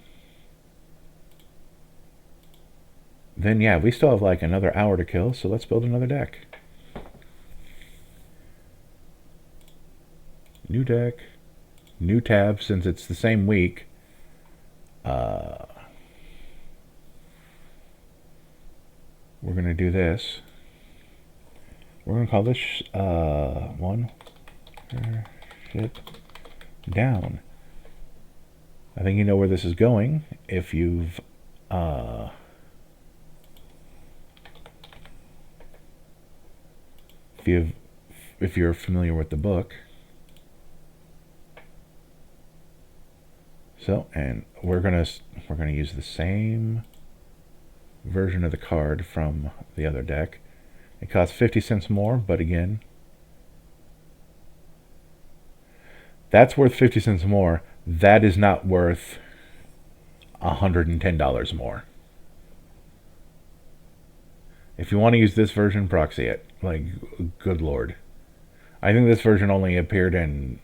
yeah, we still have like another hour to kill, so let's build another deck. New deck, new tab, since it's the same week. We're gonna do this. We're gonna call this one ship down. I think you know where this is going if you've if you're familiar with the book. So, and we're gonna use the same version of the card from the other deck. It costs 50 cents more, but again, that's worth 50 cents more. That is not worth $110 more. If you want to use this version, proxy it. Like, good lord. I think this version only appeared in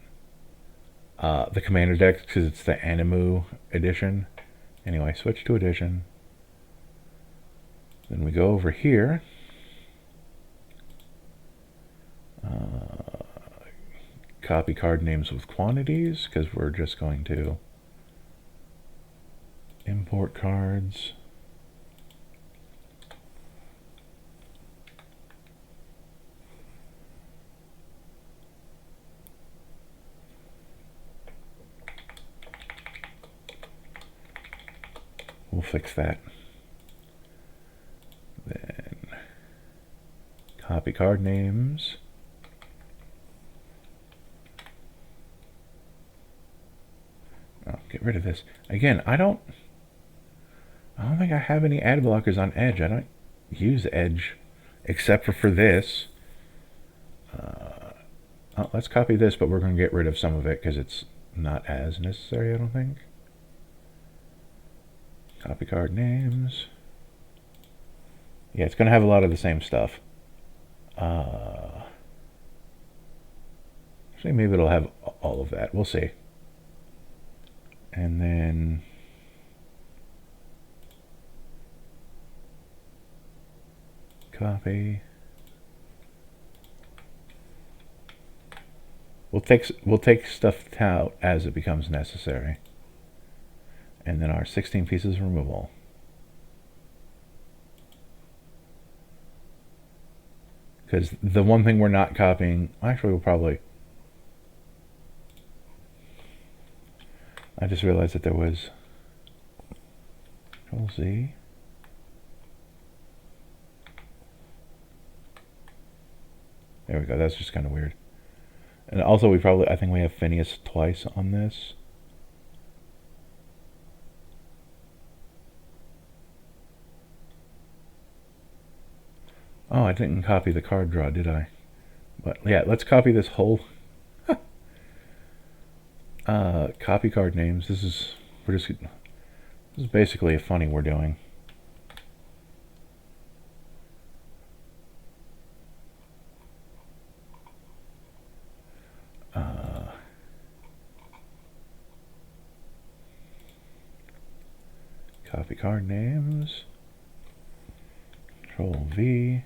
the Commander decks because it's the Animu edition. Anyway, switch to edition. Then we go over here. Copy card names with quantities, because we're just going to import cards. We'll fix that. Then copy card names. Oh, get rid of this. Again, I don't think I have any ad blockers on Edge. I don't use Edge except for this. Oh, let's copy this, but we're going to get rid of some of it because it's not as necessary, I don't think. Copy card names. Yeah, it's going to have a lot of the same stuff. Actually, maybe it'll have all of that. We'll see. And then copy. We'll take stuff out as it becomes necessary. And then our 16 pieces removal. Because the one thing we're not copying, actually we'll probably, I just realized that there was Control Z. There we go, that's just kind of weird. And also I think we have Finneas twice on this. Oh, I didn't copy the card draw, did I? But yeah, let's copy this whole copy card names. This is basically a funny we're doing. Copy card names. Control V.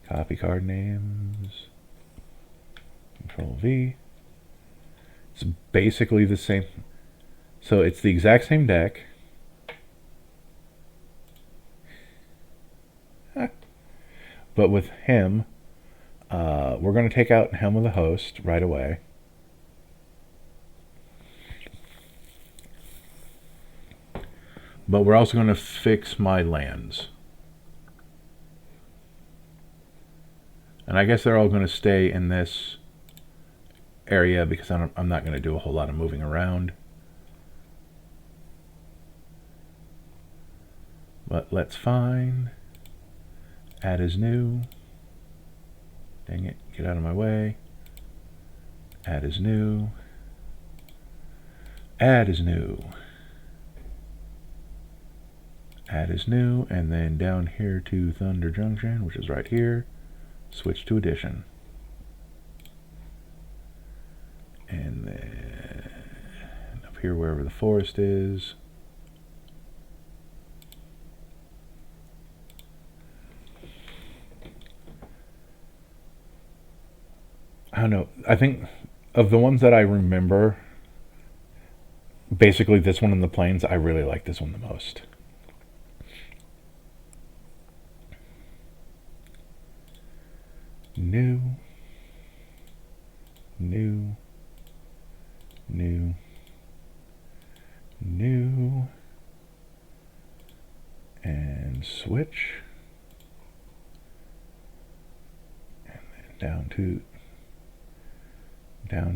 Copy card names. Control V. It's basically the same. So it's the exact same deck. But with him, we're going to take out Helm of the Host right away. But we're also going to fix my lands. And I guess they're all going to stay in this area because I'm not going to do a whole lot of moving around. But let's find, add as new. Dang it, get out of my way. Add as new. Add as new. Add as new, and then down here to Thunder Junction, which is right here. Switch to edition. And then up here wherever the forest is. I don't know. I think of the ones that I remember, basically this one in the plains, I really like this one the most. New, new, new, new, and switch, and then down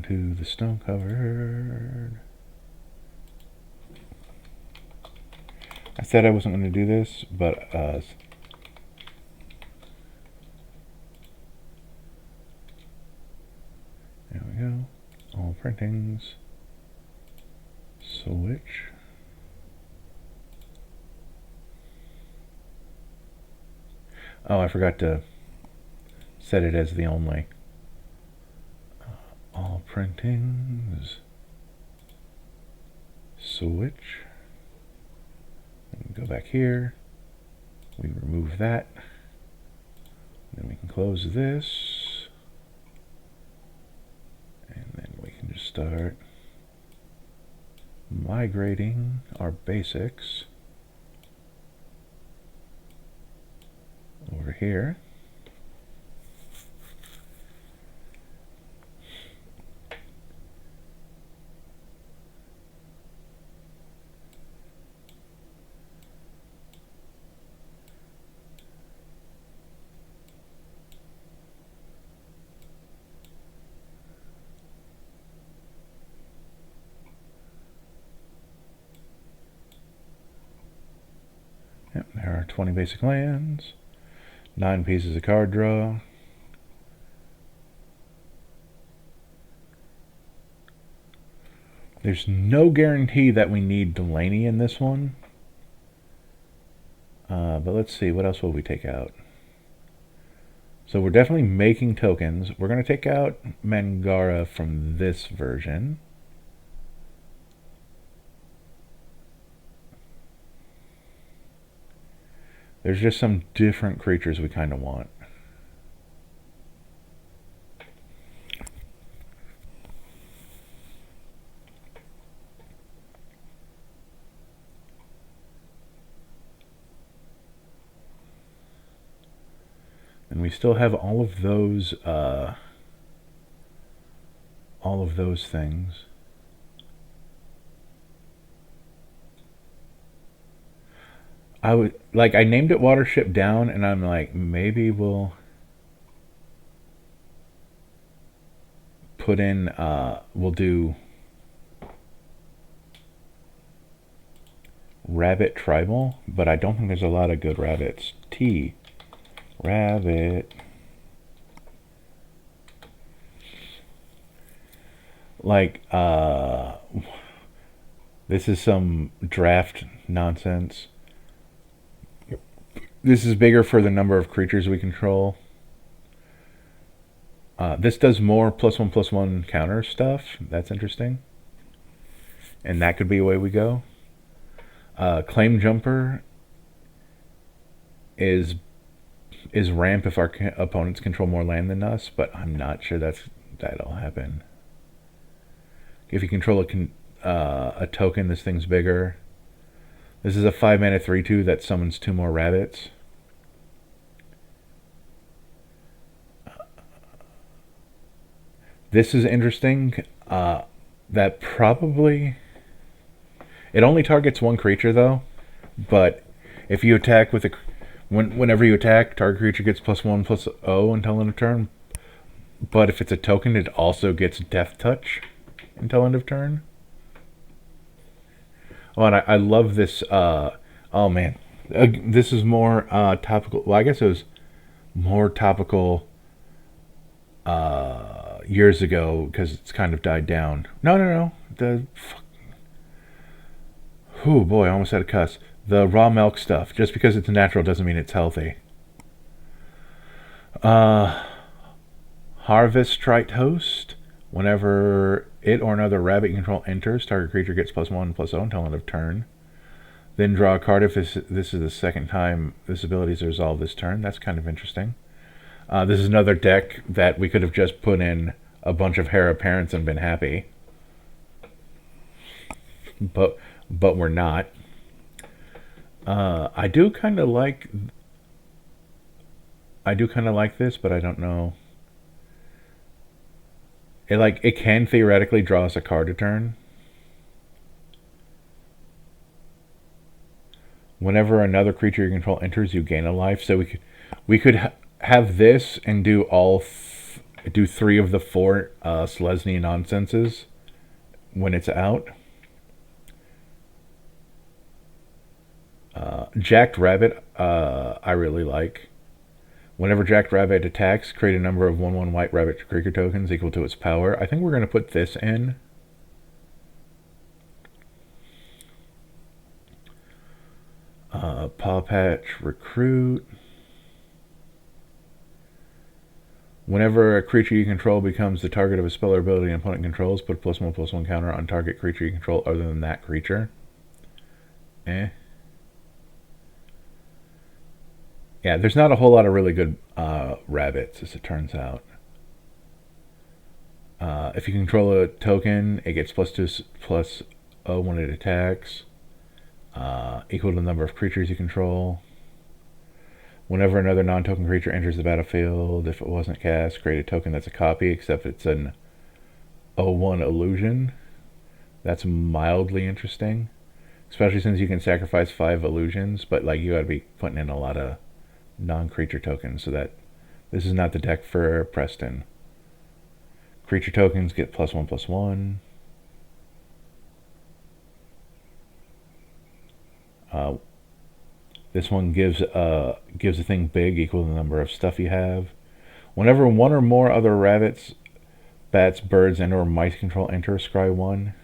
to the stone covered. I said I wasn't going to do this, but there we go. All printings. Switch. Oh, I forgot to set it as the only. All printings. Switch. And go back here. We remove that. Then we can close this. And then we can just start migrating our basics over here. Yep, there are 20 basic lands, 9 pieces of card draw. There's no guarantee that we need Delaney in this one. But let's see, what else will we take out? So we're definitely making tokens. We're going to take out Mangara from this version. There's just some different creatures we kind of want. And we still have all of those things. I named it Watership Down, and I'm like, maybe we'll put in, we'll do Rabbit Tribal, but I don't think there's a lot of good rabbits. Rabbit. Like, this is some draft nonsense. This is bigger for the number of creatures we control. This does more +1/+1 counter stuff. That's interesting. And that could be a way we go. Claim Jumper is ramp if our opponents control more land than us, but I'm not sure that'll happen. If you control a token, this thing's bigger. This is a 5-mana 3/2 that summons 2 more rabbits. This is interesting. That probably... It only targets 1 creature, though. But if you attack with a... Whenever you attack, target creature gets +1/+0 until end of turn. But if it's a token, it also gets Death Touch until end of turn. Oh, and I love this. Oh, man. This is more topical. Well, I guess it was more topical years ago because it's kind of died down. No. Oh, boy, I almost had a cuss. The raw milk stuff. Just because it's natural doesn't mean it's healthy. Harvest Trite Host. Whenever it or another rabbit you control enters, target creature gets +1/+0 until end of turn. Then draw a card if this is the second time this ability is resolved this turn. That's kind of interesting. This is another deck that we could have just put in a bunch of Heir Apparents and been happy. But we're not. I do kind of like this, but I don't know. It can theoretically draw us a card a turn. Whenever another creature you control enters, you gain a life. So we could have this and do do 3 of the 4 Selesnya nonsenses when it's out. Jacked Rabbit, I really like. Whenever Jacked Rabbit attacks, create a number of 1/1 white rabbit creature tokens equal to its power. I think we're going to put this in. Paw Patch Recruit. Whenever a creature you control becomes the target of a spell or ability an opponent controls, put a +1/+1 counter on target creature you control other than that creature. Yeah, there's not a whole lot of really good rabbits, as it turns out. If you control a token, it gets +2/+0 when it attacks, equal to the number of creatures you control. Whenever another non-token creature enters the battlefield, if it wasn't cast, create a token that's a copy, except it's an 0/1 illusion. That's mildly interesting, especially since you can sacrifice 5 illusions, but like you gotta be putting in a lot of non-creature tokens, so that this is not the deck for Preston. Creature tokens get +1/+1. This one gives a thing big equal to the number of stuff you have. Whenever one or more other rabbits, bats, birds, and/or mice control enter, scry 1.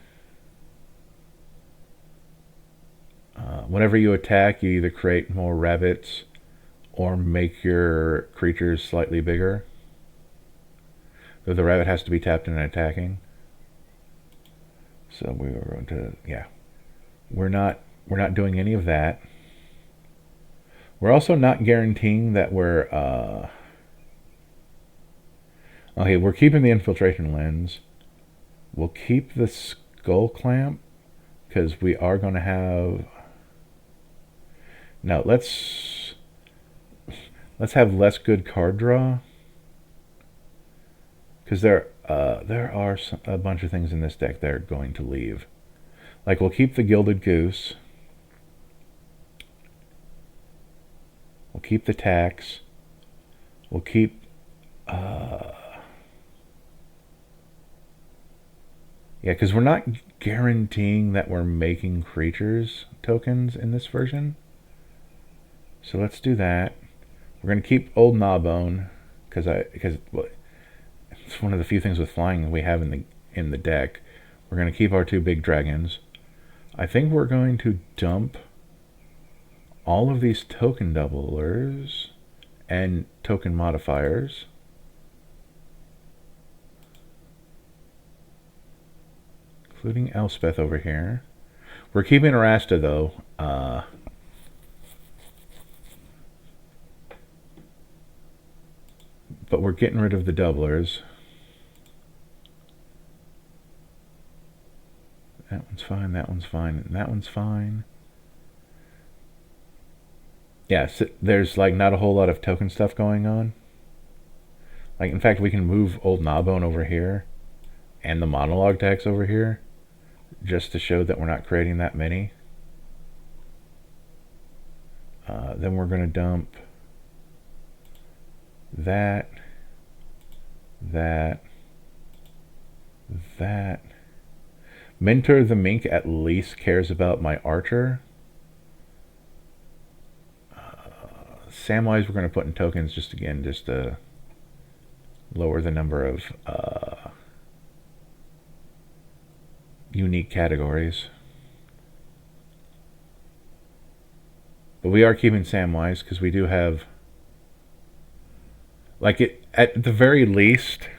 Whenever you attack, you either create more rabbits or make your creatures slightly bigger. Though the rabbit has to be tapped and attacking. So we were going to, we're not doing any of that. We're also not guaranteeing that we're okay, we're keeping the infiltration lens. We'll keep the skull clamp because we are going to have. Now let's have less good card draw, because there are a bunch of things in this deck that are going to leave. Like, we'll keep the Gilded Goose. We'll keep the tax. We'll keep because we're not guaranteeing that we're making creatures tokens in this version. So let's do that. We're going to keep Old Gnawbone because it's one of the few things with flying we have in the deck. We're going to keep our 2 big dragons. I think we're going to dump all of these token doublers and token modifiers. Including Elspeth over here. We're keeping Arasta though. But we're getting rid of the doublers. That one's fine, that one's fine, and that one's fine. Yeah, so there's like not a whole lot of token stuff going on. Like, in fact, we can move Old Gnawbone over here and the monologue tax over here just to show that we're not creating that many. Then we're going to dump that. Mentor the Mink at least cares about my archer. Samwise we're going to put in tokens just to lower the number of unique categories. But we are keeping Samwise because we do have, like, it at the very least,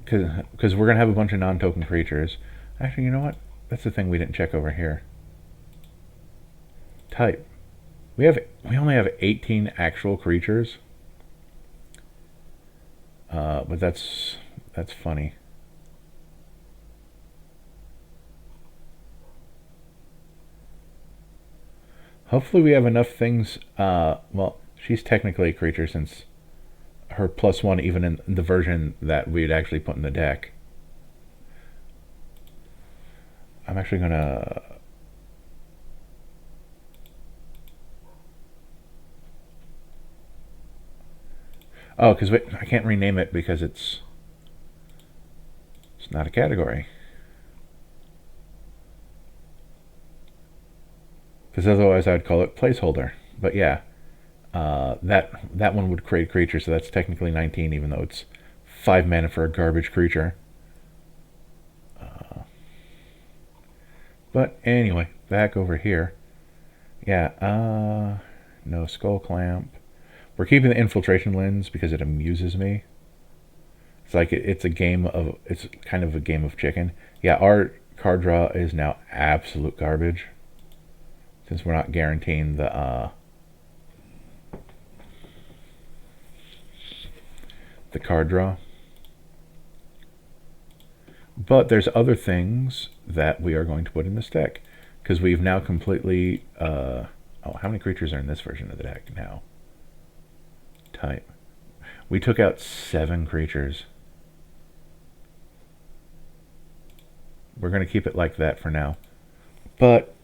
because we're going to have a bunch of non-token creatures. Actually, you know what? That's the thing we didn't check over here. Type. We only have 18 actual creatures. But that's funny. Hopefully we have enough things. Well, she's technically a creature since her +1 even in the version that we'd actually put in the deck. I'm actually gonna because I can't rename it because it's not a category. Because otherwise I'd call it placeholder. But yeah, that one would create creatures, so that's technically 19, even though it's 5 mana for a garbage creature. But anyway, back over here. Yeah, no skull clamp. We're keeping the infiltration lens because it amuses me. It's like it's kind of a game of chicken. Yeah, our card draw is now absolute garbage since we're not guaranteeing the card draw. But there's other things that we are going to put in this deck because we've now completely. Oh, how many creatures are in this version of the deck now? Type. We took out 7 creatures. We're going to keep it like that for now. But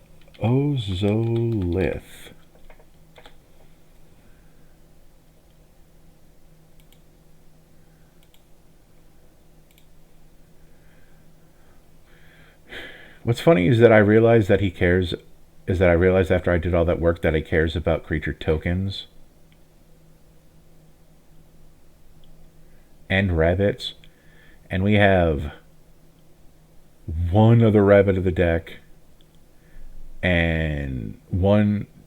Ozolith. What's funny is that I realized that he cares. Is that I realized after I did all that work that he cares about creature tokens and rabbits, and we have one other rabbit of the deck and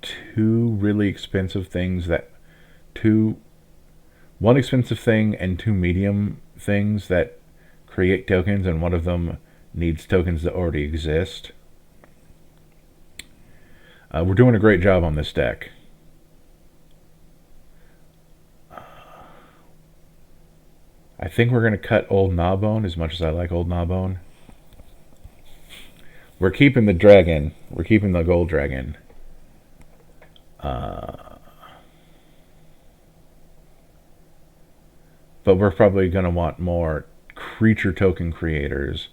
two really expensive things one expensive thing and 2 medium things that create tokens, and one of them needs tokens that already exist. We're doing a great job on this deck. I think we're going to cut Old Gnawbone as much as I like Old Gnawbone. We're keeping the dragon. We're keeping the gold dragon. But we're probably going to want more creature token creators.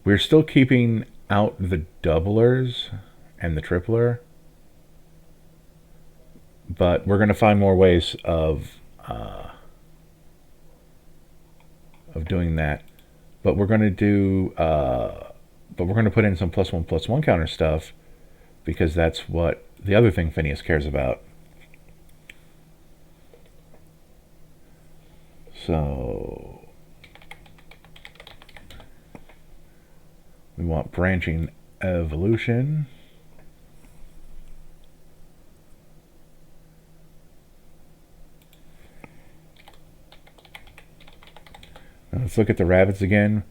We're still keeping out the doublers and the tripler. But we're going to find more ways of doing that. But we're going to do... but we're going to put in some +1/+1 counter stuff because that's what the other thing Finneas cares about. So we want branching evolution. Now let's look at the rabbits again.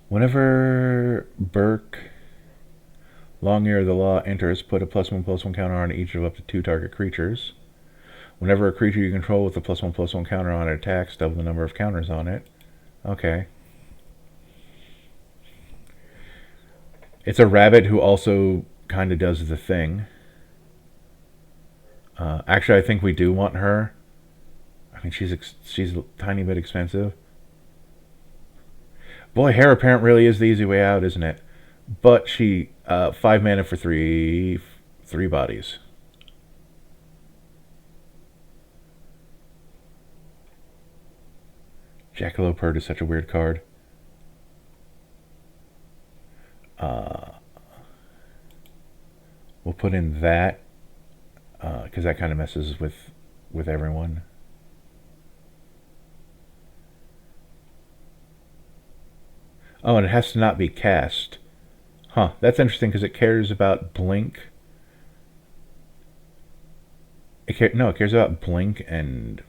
Whenever Burke, Long Ear of the Law enters, put a +1/+1 counter on each of up to 2 target creatures. Whenever a creature you control with a +1/+1 counter on it attacks, double the number of counters on it. Okay. It's a rabbit who also kind of does the thing. Actually, I think we do want her. I mean, she's a tiny bit expensive. Boy, Heir Apparent really is the easy way out, isn't it? But she 5 mana for three bodies. Jackalope Herd is such a weird card. We'll put in that because that kind of messes with everyone. Oh, and it has to not be cast. Huh, that's interesting because it cares about blink. It cares about blink and...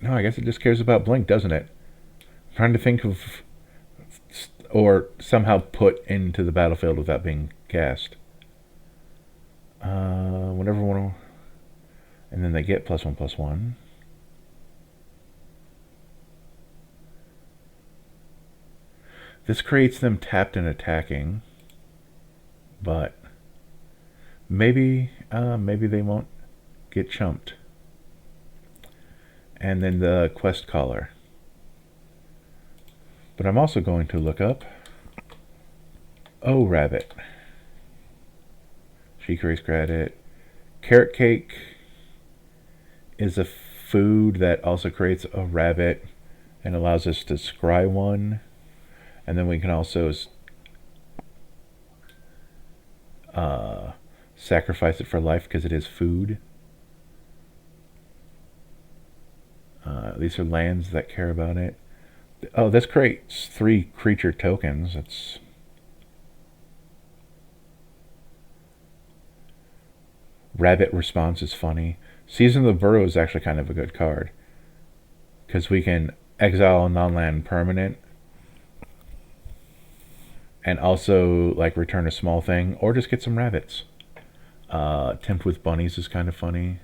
No, I guess it just cares about blink, doesn't it? I'm trying to think of... Or somehow put into the battlefield without being cast. Whatever one... And then they get +1/+1. This creates them tapped and attacking, but maybe they won't get chumped. And then the quest caller. But I'm also going to look up Rabbit. She creates credit. Carrot cake is a food that also creates a rabbit and allows us to scry one. And then we can also sacrifice it for life because it is food. These are lands that care about it. Oh, this creates 3 creature tokens. It's Rabbit Response is funny. Season of the Burrow is actually kind of a good card because we can exile a non-land permanent and also like return a small thing or just get some rabbits. Tempt with Bunnies is kind of funny.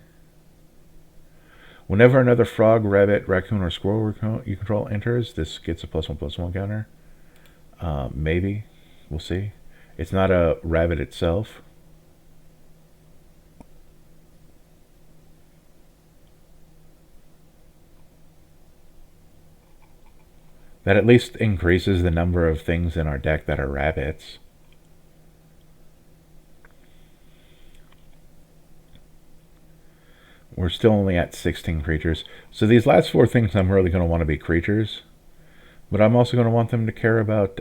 Whenever another frog, rabbit, raccoon, or squirrel you control enters, this gets a +1/+1 counter. Maybe. We'll see. It's not a rabbit itself. That at least increases the number of things in our deck that are rabbits. We're still only at 16 creatures. So these last 4 things I'm really going to want to be creatures. But I'm also going to want them to care about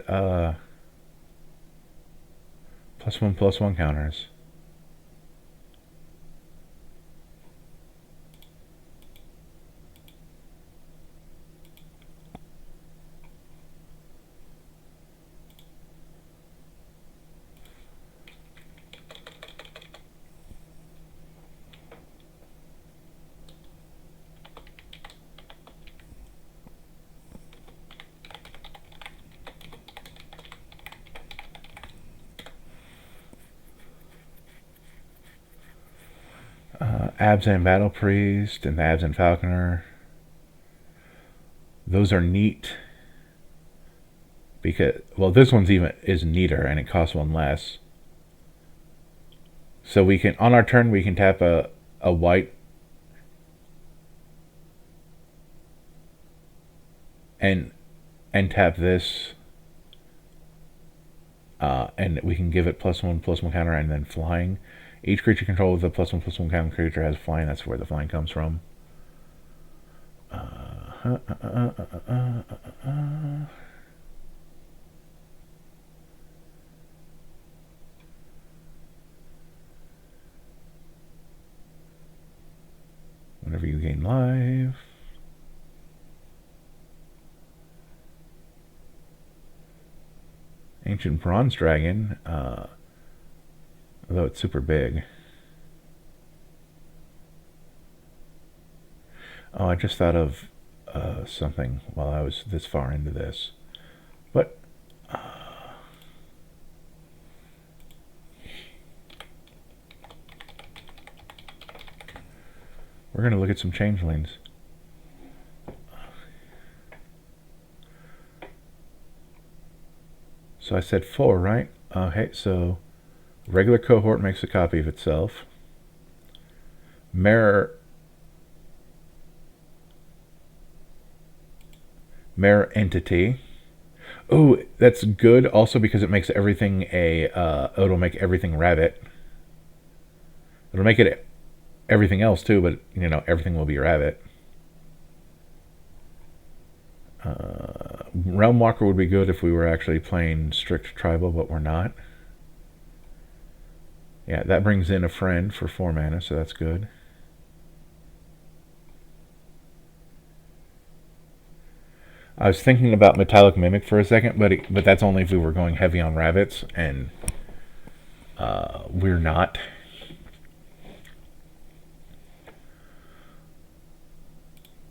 +1/+1 counters. Abzan Battle Priest and the Abzan Falconer. Those are neat because, well, this one's is neater and it costs 1 less. So we can, on our turn, we can tap a white and tap this, and we can give it +1/+1 counter and then flying. Each creature controlled with a +1/+1 counter creature has flying. That's where the flying comes from. Whenever you gain life. Ancient Bronze Dragon, although it's super big. Oh, I just thought of something while I was this far into this. But we're going to look at some changelings. So I said 4, right? Okay, so regular cohort makes a copy of itself. Mirror entity. Oh, that's good also because it makes everything it'll make everything rabbit. It'll make it everything else too, but you know, everything will be rabbit. Realm Walker would be good if we were actually playing strict tribal, but we're not. Yeah, that brings in a friend for 4 mana, so that's good. I was thinking about Metallic Mimic for a second, but that's only if we were going heavy on rabbits, and we're not.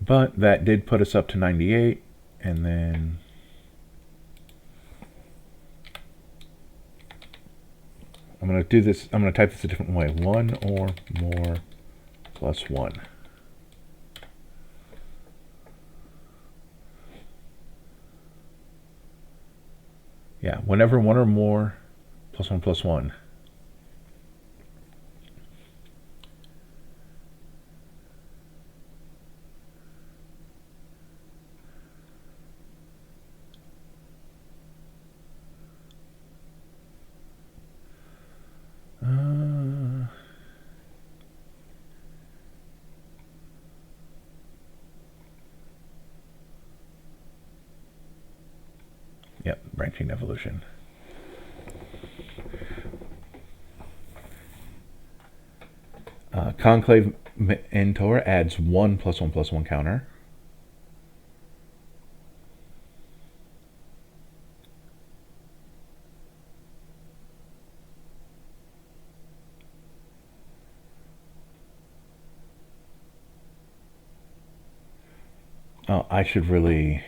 But that did put us up to 98, and then I'm going to do this. I'm going to type this a different way. 1 or more +1. Yeah, whenever 1 or more +1/+1. Yep, branching evolution. Conclave Mentor adds 1 +1/+1 counter. Oh, I should really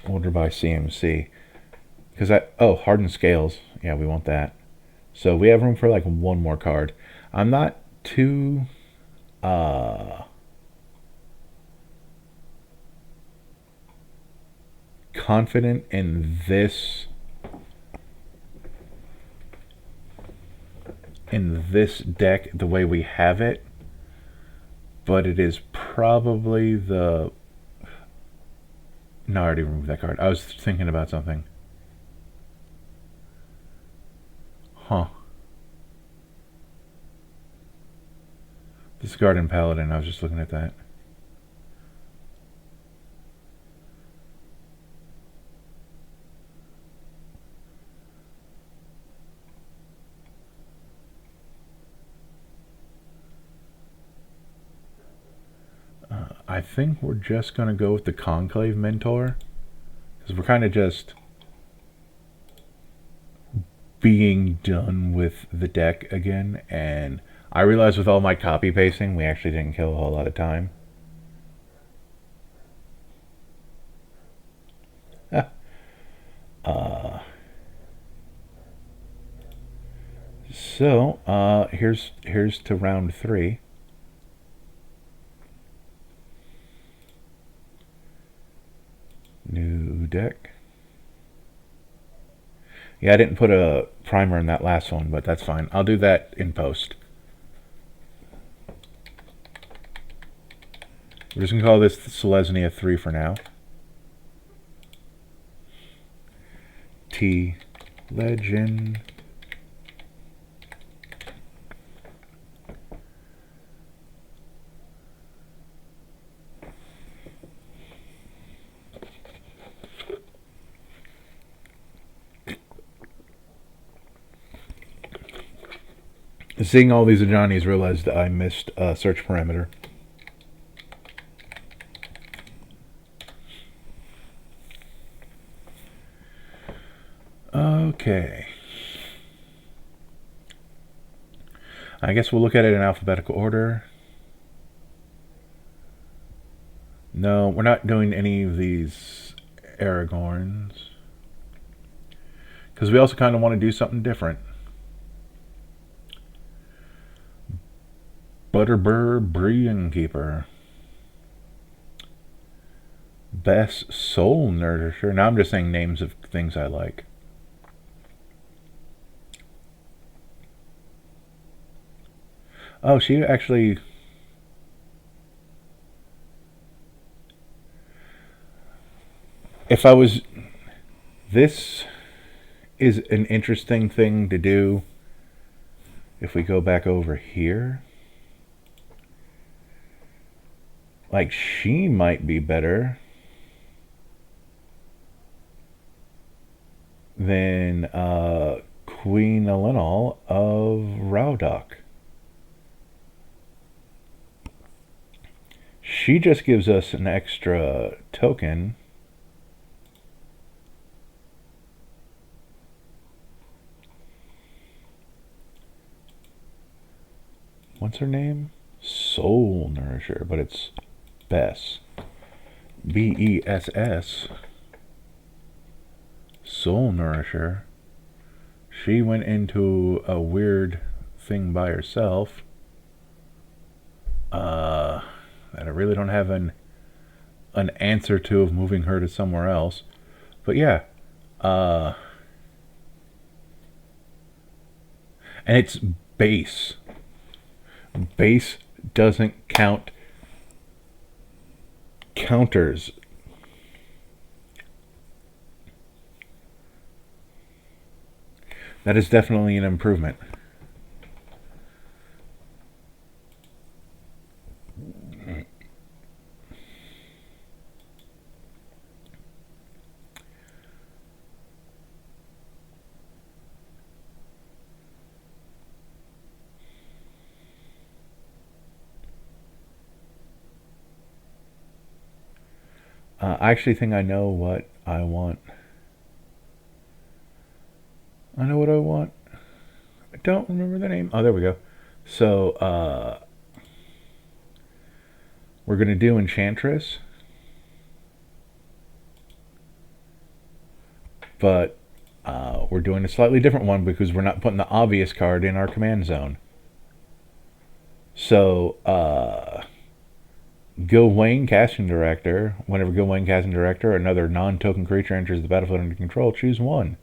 order by CMC. Because hardened scales. Yeah, we want that. So we have room for like one more card. I'm not too confident in this deck the way we have it, but it is probably the... No, I already removed that card. I was thinking about something. Huh. This Garden Paladin, I was just looking at that. I think we're just going to go with the Conclave Mentor. Because we're kind of just being done with the deck again. And I realized with all my copy pasting, we actually didn't kill a whole lot of time. So, here's to round 3. New deck. Yeah, I didn't put a primer in that last one, but that's fine. I'll do that in post. We're just going to call this Selesnya 3 for now. T Legend. Seeing all these Ajanis, realized I missed search parameter. Okay. I guess we'll look at it in alphabetical order. No, we're not doing any of these Aragorns. Because we also kind of want to do something different. Butterbur Brian Keeper. Best Soul Nourisher. Now I'm just saying names of things I like. Oh, she actually... If I was... This is an interesting thing to do. If we go back over here... Like, she might be better than Queen Elenal of Raudoc. She just gives us an extra token. What's her name? Soul Nourisher, but it's Bess. Bess. Soul Nourisher. She went into a weird thing by herself. That I really don't have an answer to of moving her to somewhere else. But yeah. And it's base. Base doesn't count counters. That is definitely an improvement. I actually think I know what I want. I know what I want. I don't remember the name. Oh, there we go. So, we're going to do Enchantress. But we're doing a slightly different one because we're not putting the obvious card in our command zone. So, Gylwain, Casting Director. Whenever Gylwain, Casting Director, another non-token creature enters the battlefield under control, choose one.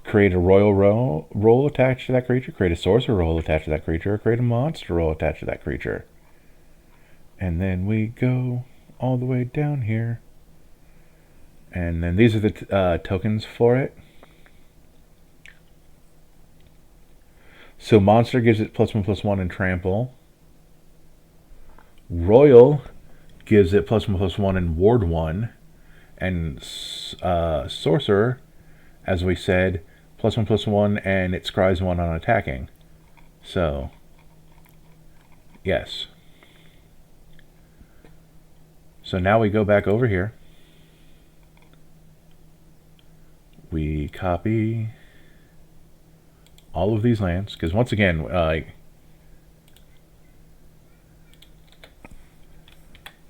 Create a royal roll attached to that creature, create a sorcerer roll attached to that creature, or create a monster roll attached to that creature. And then we go all the way down here. And then these are the tokens for it. So monster gives it +1/+1 and trample. Royal gives it +1/+1 and ward 1. And sorcerer, as we said, +1/+1 and it scries 1 on attacking. So, yes. So now we go back over here. We copy all of these lands, because once again,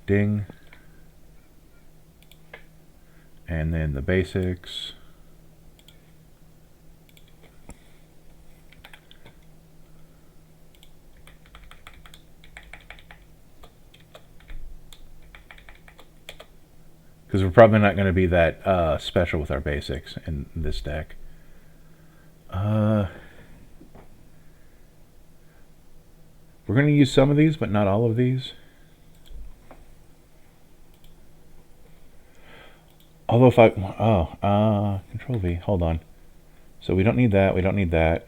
ding, and then the basics. Because we're probably not going to be that special with our basics in this deck. We're going to use some of these, but not all of these. Although if I... Control V. Hold on. So we don't need that. We don't need that.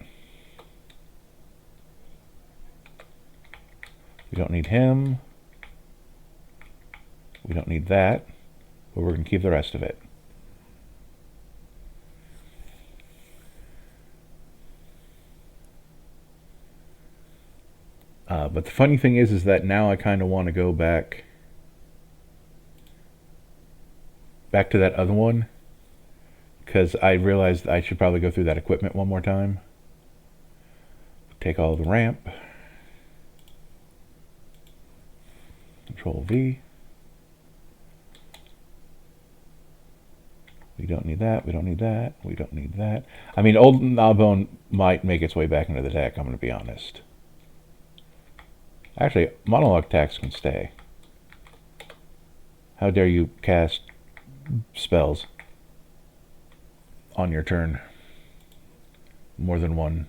We don't need him. We don't need that. But we're going to keep the rest of it. But the funny thing is that now I kind of want to go back to that other one, because I realized I should probably go through that equipment one more time. Take all the ramp. Control V. We don't need that. We don't need that. We don't need that. I mean, Old Gnawbone might make its way back into the deck, I'm going to be honest. Actually, monologue tax can stay. How dare you cast spells on your turn? More than one.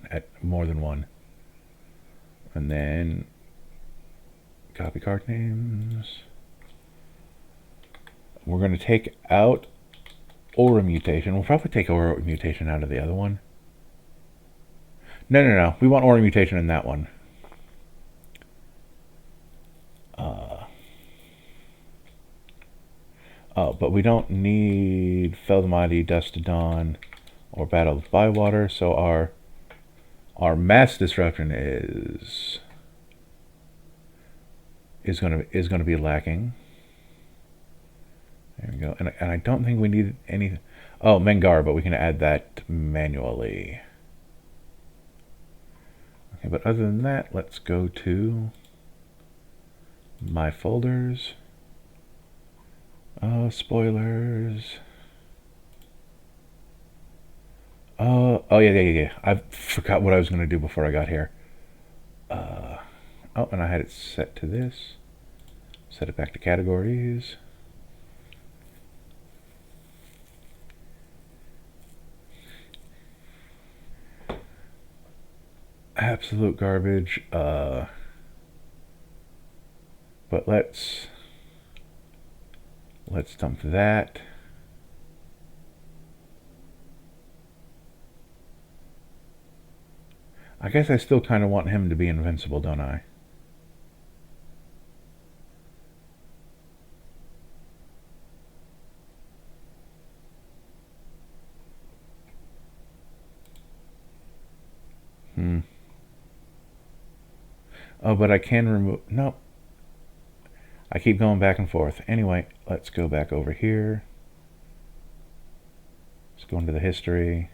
And then copy card names. We're going to take out Aura Mutation. We'll probably take Aura Mutation out of the other one. No. We want Aura Mutation in that one. But we don't need Fell the Mighty, Dust to Dawn, or Battle of Bywater. So our Mass Disruption is going to be lacking. There we go. And I don't think we need any... Oh, Mengar, but we can add that manually. Okay, but other than that, let's go to my folders. Spoilers. Oh, yeah. I forgot what I was going to do before I got here. Oh, and I had it set to this. Set it back to categories. Absolute garbage. But let's dump that. I guess I still kind of want him to be invincible, don't I? Oh, but I can remove... No. I keep going back and forth. Anyway, let's go back over here. Let's go into the history.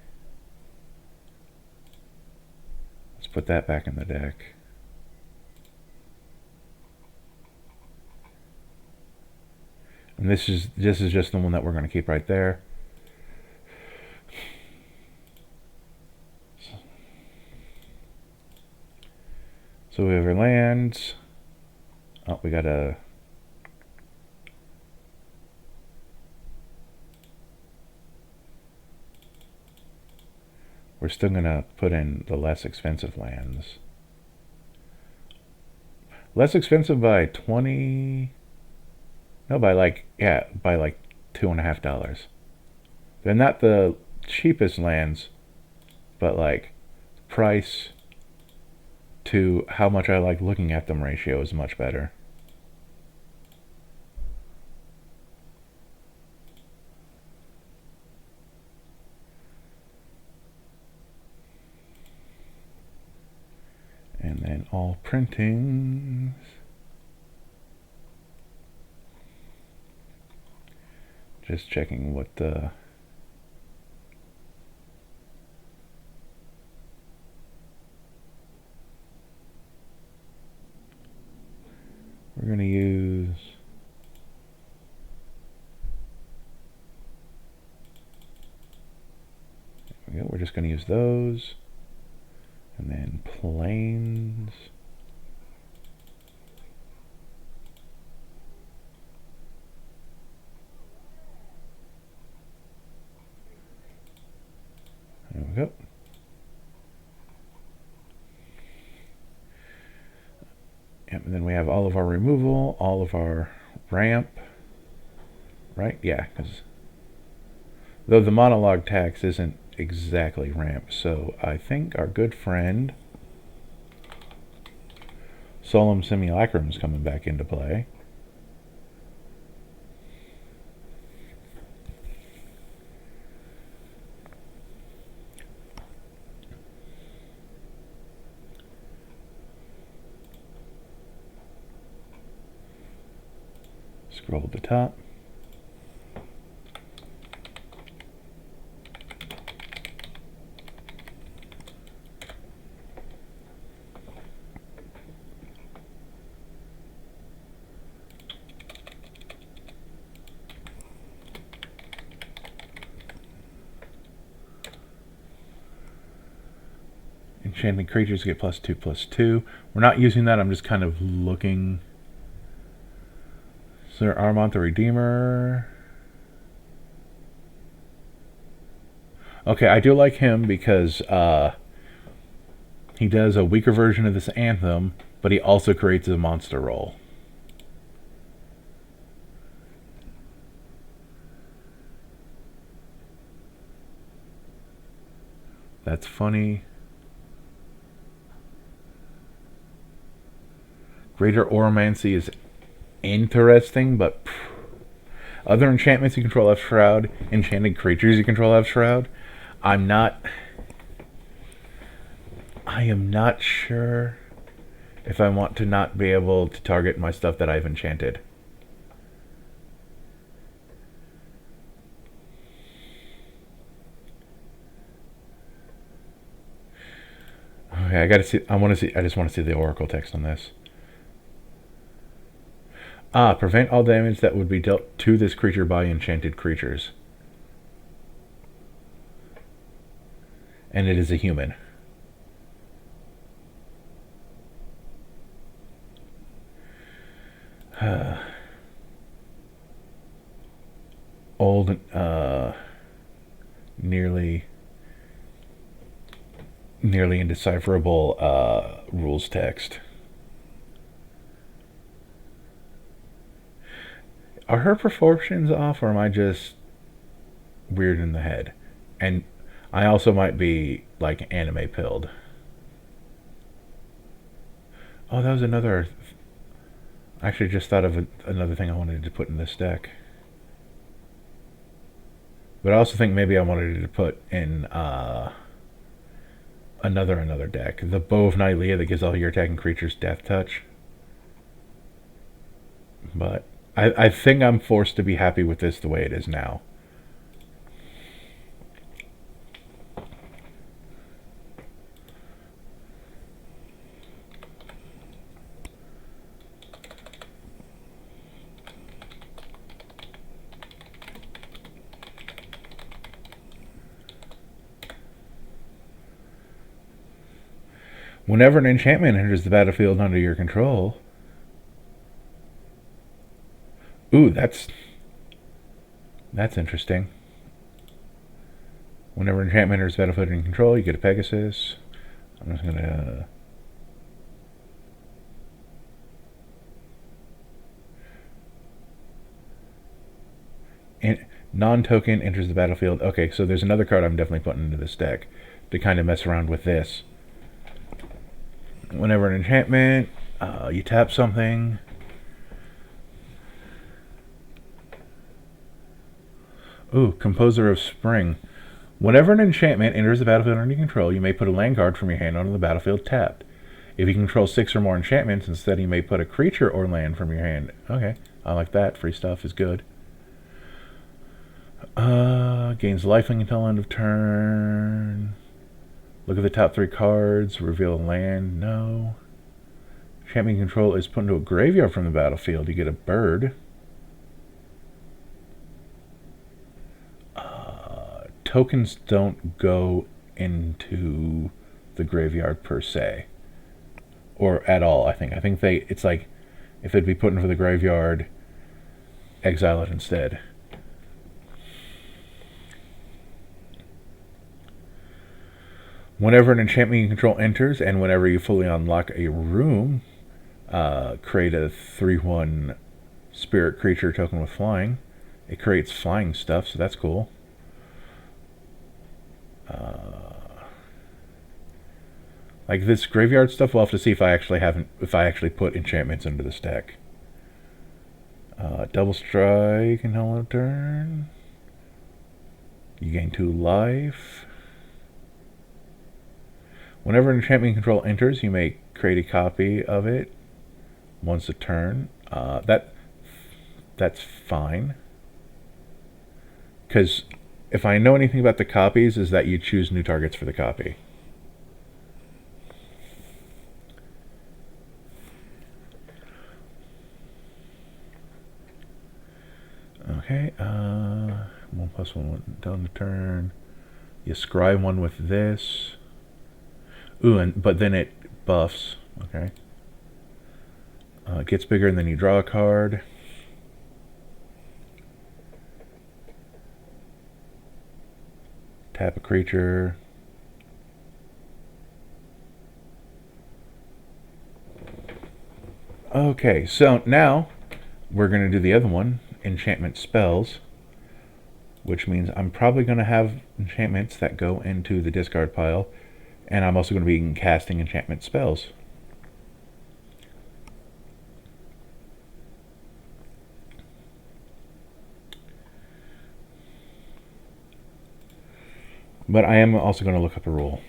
Let's put that back in the deck. And this is just the one that we're going to keep right there. So we have our lands. Oh, we got a... We're still going to put in the less expensive lands. Less expensive by 20... No, by like, yeah, by like $2.50. They're not the cheapest lands, but like price to how much I like looking at them ratio is much better. And then all printings. Just checking what the... We're going to use... There we go. We're just going to use those. And then planes. There we go. Yep, and then we have all of our removal, all of our ramp. Right? Yeah, because though the monologue tax isn't exactly ramp, so I think our good friend Solemn Simulacrum is coming back into play. Scroll to the top. Enchanting creatures get +2/+2. We're not using that, I'm just kind of looking. Sir Armont the Redeemer. Okay, I do like him because he does a weaker version of this anthem, but he also creates a monster roll. That's funny. Greater Oromancy is interesting, but other enchantments you control have Shroud, enchanted creatures you control have Shroud. I am not sure if I want to not be able to target my stuff that I've enchanted. Okay, I gotta see. I just want to see the Oracle text on this. Prevent all damage that would be dealt to this creature by enchanted creatures. And it is a human. Old, nearly indecipherable rules text. Are her proportions off, or am I just weird in the head? And I also might be like anime pilled. Oh, that was another... I actually just thought of another thing I wanted to put in this deck. But I also think maybe I wanted to put in another deck. The Bow of Nylea that gives all your attacking creatures Death Touch. But I think I'm forced to be happy with this the way it is now. Whenever an enchantment enters the battlefield under your control... Ooh, that's interesting. Whenever an enchantment enters the battlefield under your control, you get a Pegasus. I'm just gonna... non-token enters the battlefield. Okay, so there's another card I'm definitely putting into this deck to kind of mess around with this. Whenever an enchantment, you tap something. Ooh, Composer of Spring. Whenever an enchantment enters the battlefield under your control, you may put a land card from your hand onto the battlefield tapped. If you control 6 or more enchantments, instead you may put a creature or land from your hand. Okay, I like that. Free stuff is good. Gains lifelink until end of turn. Look at the top 3 cards. Reveal a land. No. Enchantment control is put into a graveyard from the battlefield. You get a bird. Tokens don't go into the graveyard per se, or at all. I think it's like if it'd be put into the graveyard, exile it instead. Whenever an enchantment you control enters, and whenever you fully unlock a room, create a 3/1 spirit creature token with flying. It creates flying stuff, so that's cool. Like this graveyard stuff, we'll have to see if I actually put enchantments into this deck. Double strike until end of turn. You gain 2 life. Whenever an enchantment control enters, you may create a copy of it once a turn. That's fine. Because if I know anything about the copies, is that you choose new targets for the copy. Okay, 1+1 down the turn. You scry 1 with this. Ooh, but then it buffs. Okay. It gets bigger and then you draw a card. Tap a creature. Okay, so now we're going to do the other one, enchantment spells, which means I'm probably going to have enchantments that go into the discard pile, and I'm also going to be casting enchantment spells. But I am also going to look up a rule.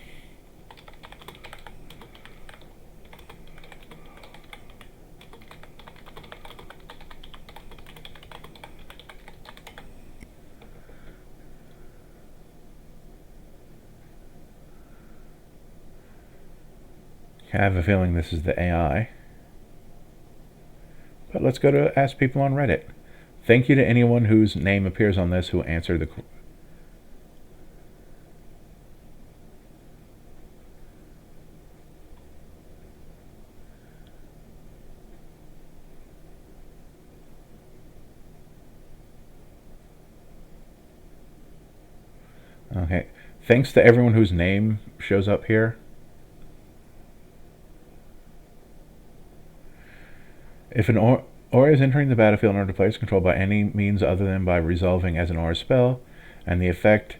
I have a feeling this is the AI. But let's go to ask people on Reddit. Thank you to anyone whose name appears on this who answered the... Okay. Thanks to everyone whose name shows up here. If an aura is entering the battlefield under player's control by any means other than by resolving as an aura spell, and the effect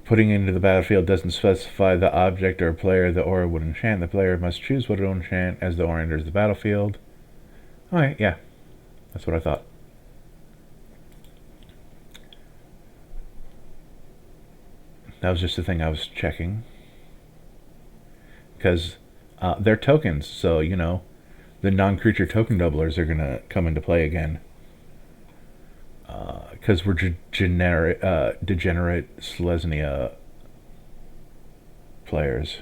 putting into the battlefield doesn't specify the object or player the aura would enchant, the player must choose what it will enchant as the aura enters the battlefield. Alright, yeah. That's what I thought. That was just the thing I was checking. Because they're tokens, so, you know, the non-creature token doublers are going to come into play again. Because we're degenerate Selesnya players.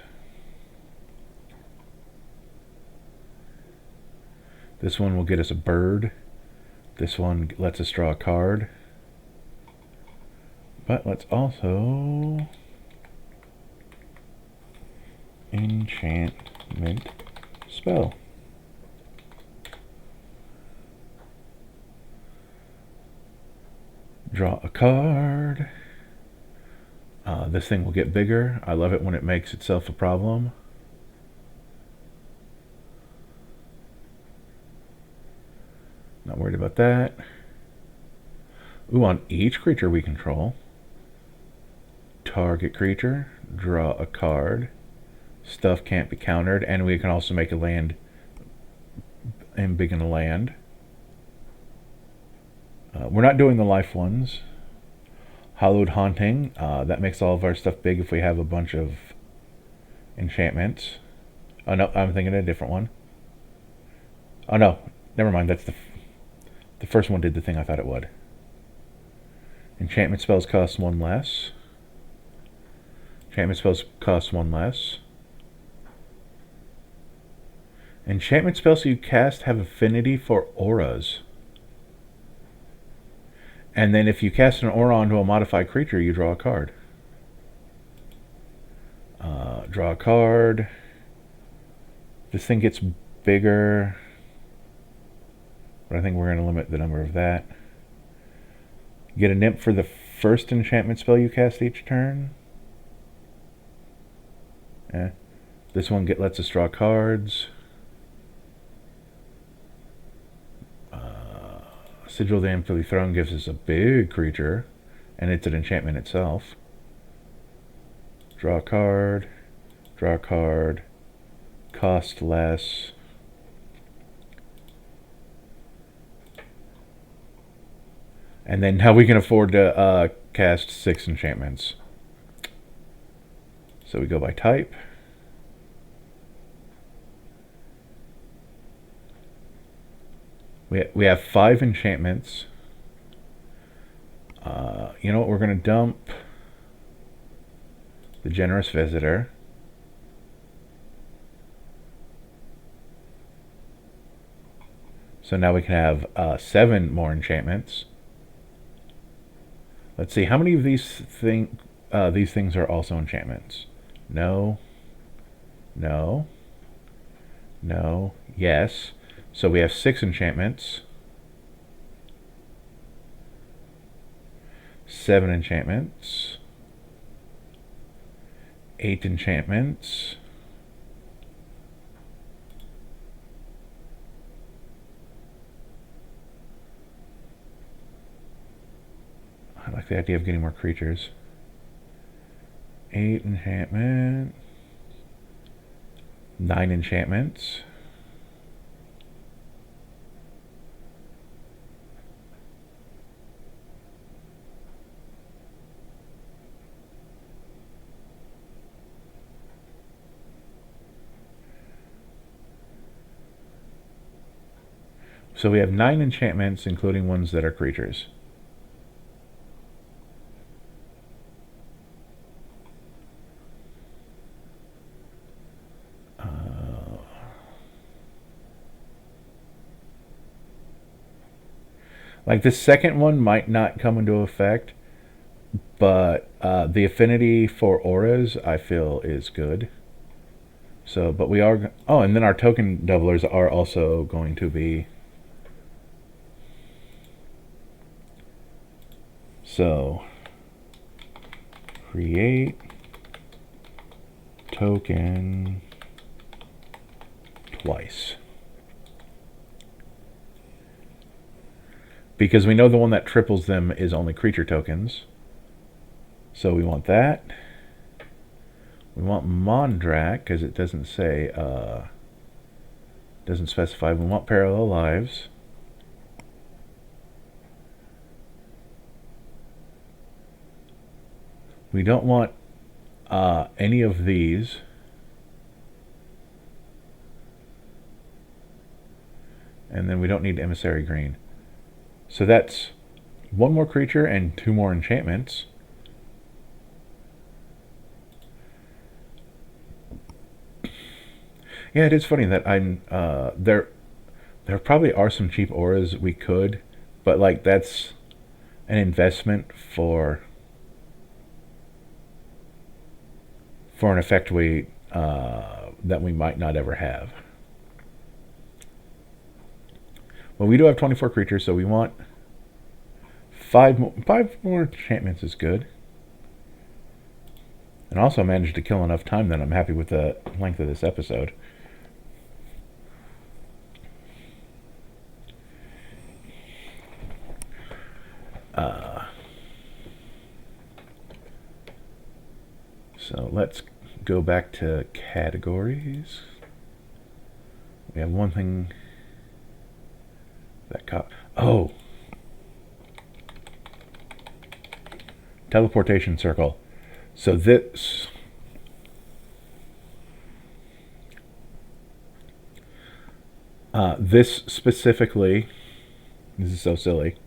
This one will get us a bird. This one lets us draw a card. But let's also... enchantment spell. Draw a card. This thing will get bigger. I love it when it makes itself a problem. Not worried about that. Ooh, on each creature we control. Target creature. Draw a card. Stuff can't be countered. And we can also make a land and big in a land. We're not doing the life ones. Hallowed Haunting. That makes all of our stuff big if we have a bunch of enchantments. Oh no, I'm thinking of a different one. Oh no, never mind. That's the first one did the thing I thought it would. Enchantment spells cost 1 less. Enchantment spells cost 1 less. Enchantment spells you cast have affinity for auras. And then if you cast an aura onto a modified creature, you draw a card. Draw a card. This thing gets bigger, but I think we're going to limit the number of that. Get a nymph for the first enchantment spell you cast each turn. This one lets us draw cards. Sigil of the Empty Throne gives us a big creature, and it's an enchantment itself. Draw a card. Draw a card. Cost less. And then how we can afford to cast 6 enchantments. So we go by type. We have 5 enchantments. You know what? We're going to dump the Generous Visitor. So now we can have 7 more enchantments. Let's see, how many of these things are also enchantments? No. No. No. Yes. So we have 6 enchantments. 7 enchantments. 8 enchantments. I like the idea of getting more creatures. 8 enchantment. 9 enchantments. So we have 9 enchantments, including ones that are creatures. Like this second one might not come into effect, but the affinity for auras I feel is good. So, but we are... Oh, and then our token doublers are also going to be... So, create token twice. Because we know the one that triples them is only creature tokens. So we want that. We want Mondrak, because it doesn't say, doesn't specify. We want Parallel Lives. We don't want any of these. And then we don't need Emissary Green. So that's 1 more creature and 2 more enchantments. Yeah, it is funny that I'm there probably are some cheap auras we could, but like that's an investment for an effect we that we might not ever have. Well, we do have 24 creatures, so we want 5 more enchantments is good. And also managed to kill enough time that I'm happy with the length of this episode. So let's go back to categories. We have one thing that caught. Oh! Teleportation circle. So this specifically, this is so silly.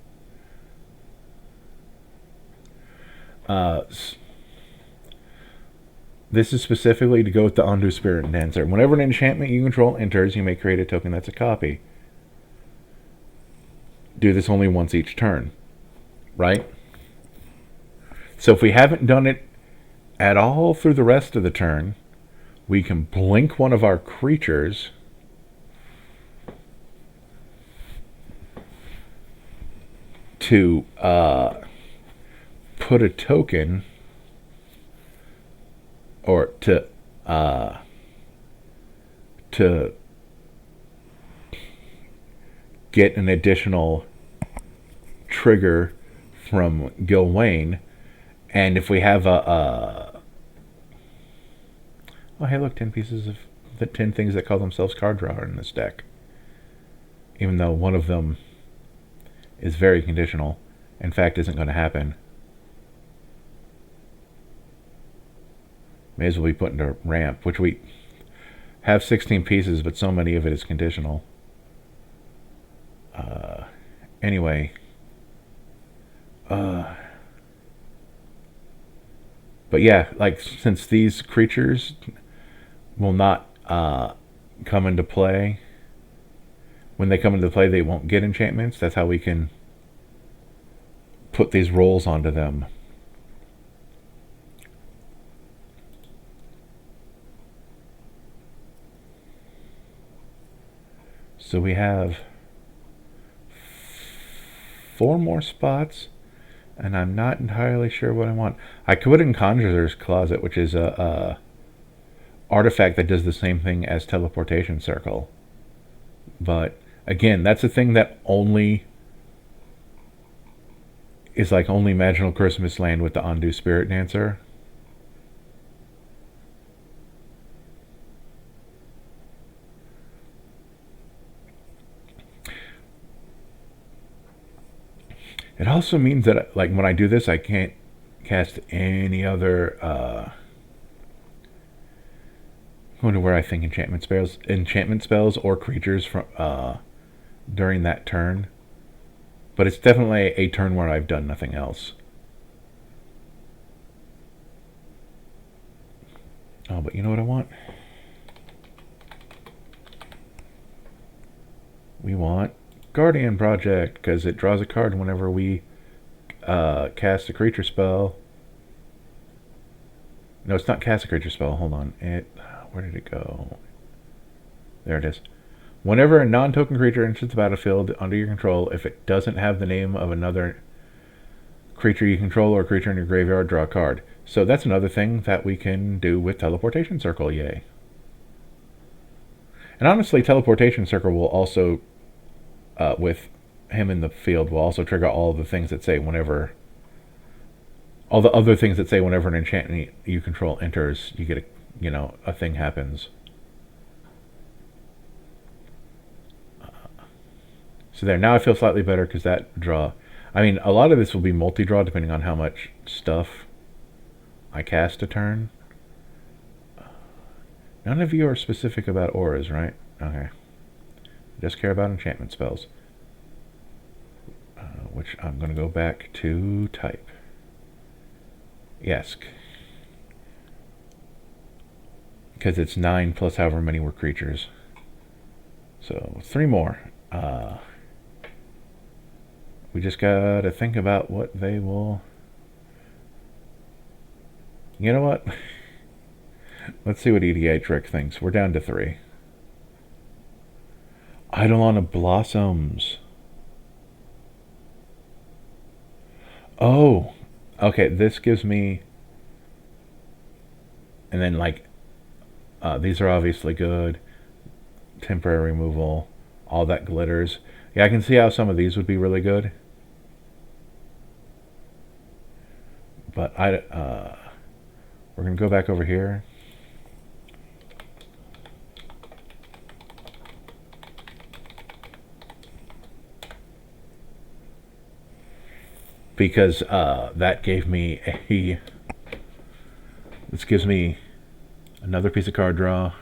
This is specifically to go with the Undo Spirit Dancer. Whenever an enchantment you control enters, you may create a token that's a copy. Do this only once each turn, right? So if we haven't done it at all through the rest of the turn, we can blink one of our creatures to put a token, or to get an additional trigger from Gylwain. And if we have oh hey, look, 10 pieces of the 10 things that call themselves card draw in this deck. Even though one of them is very conditional, in fact isn't going to happen. May as well be put into ramp, which we have 16 pieces, but so many of it is conditional. Anyway. But yeah, like, since these creatures will not come into play, when they come into play they won't get enchantments, that's how we can put these rolls onto them. So we have 4 more spots, and I'm not entirely sure what I want. I could put in Conjurer's Closet, which is a artifact that does the same thing as Teleportation Circle. But again, that's a thing that only is like only Magical Christmas Land with the Undo Spirit Dancer. It also means that, like, when I do this, I can't cast any other I wonder where I think enchantment spells or creatures from during that turn. But it's definitely a turn where I've done nothing else. Oh, but you know what I want? We want Guardian Project, because it draws a card whenever we cast a creature spell. No, it's not cast a creature spell. Hold on. Where did it go? There it is. Whenever a non-token creature enters the battlefield under your control, if it doesn't have the name of another creature you control or creature in your graveyard, draw a card. So that's another thing that we can do with Teleportation Circle. Yay. And honestly, Teleportation Circle will also, with him in the field, will also trigger all the things that say whenever, all the other things that say whenever an enchantment you control enters, you get a thing happens. So there, now I feel slightly better because that draw, I mean, a lot of this will be multi-draw depending on how much stuff I cast a turn. None of you are specific about auras, right? Okay. Just care about enchantment spells. Which I'm going to go back to type. Yes. Because it's 9 plus however many were creatures. So 3 more. We just got to think about what they will... You know what? Let's see what EDH Rick thinks. We're down to 3. Eidolon of Blossoms. Oh, okay. This gives me, and then like, these are obviously good. Temporary removal, all that glitters. Yeah, I can see how some of these would be really good. But we're gonna go back over here. Because that gave me a. This gives me another piece of card draw.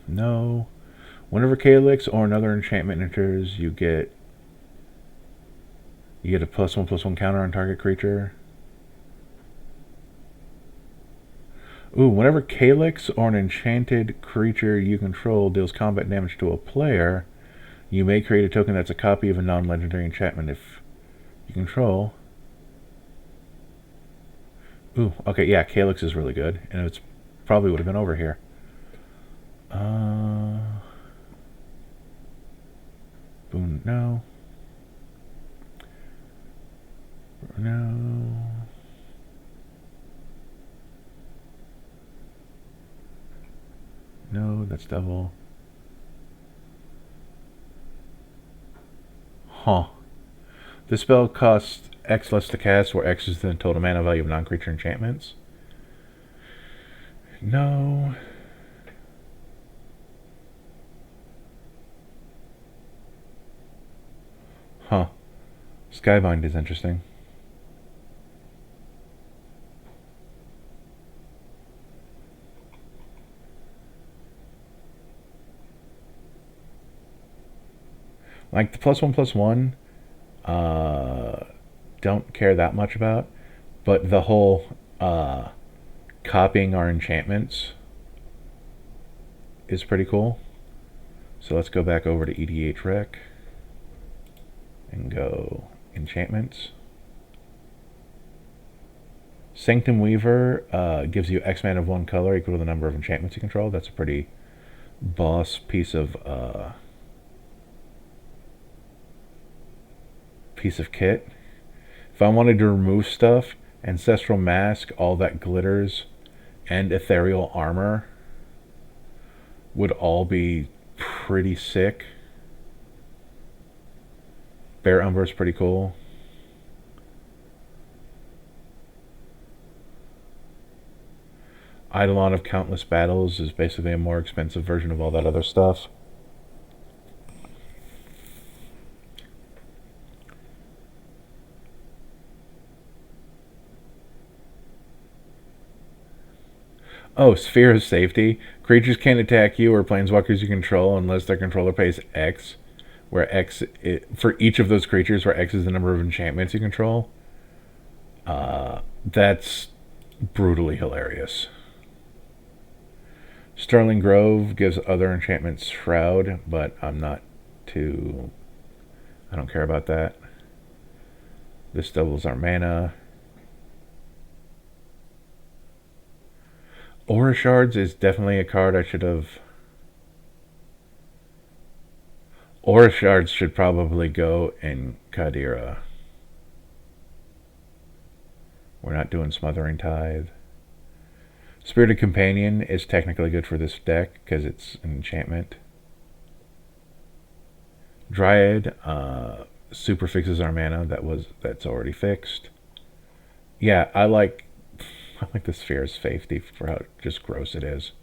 No. Whenever Calyx or another enchantment enters, you get a +1/+1 counter on target creature. Ooh, whenever Calyx or an enchanted creature you control deals combat damage to a player, you may create a token that's a copy of a non-legendary enchantment if you control. Ooh, okay, yeah, Calyx is really good, and it's probably would have been over here. Boom, no. No. No, that's devil. Huh. This spell costs X less to cast, where X is the total mana value of non-creature enchantments. No. Huh. Skybind is interesting. Like the +1/+1, don't care that much about, but the whole copying our enchantments is pretty cool. So let's go back over to EDH Rec and go enchantments. Sanctum Weaver gives you X mana of one color equal to the number of enchantments you control. That's a pretty boss piece of kit. If I wanted to remove stuff, Ancestral Mask, all that glitters, and Ethereal Armor would all be pretty sick. Bear Umber is pretty cool. Eidolon of Countless Battles is basically a more expensive version of all that other stuff. Oh, Sphere of Safety. Creatures can't attack you or planeswalkers you control unless their controller pays X, where X, for each of those creatures, where X is the number of enchantments you control. That's brutally hilarious. Sterling Grove gives other enchantments Shroud, but I don't care about that. This doubles our mana. Aura Shards is definitely a card I should have. Aura Shards should probably go in Cadira. We're not doing Smothering Tithe. Spirited Companion is technically good for this deck because it's an enchantment. Dryad super fixes our mana that's already fixed. Yeah, I like the Sphere's Safety for how just gross it is.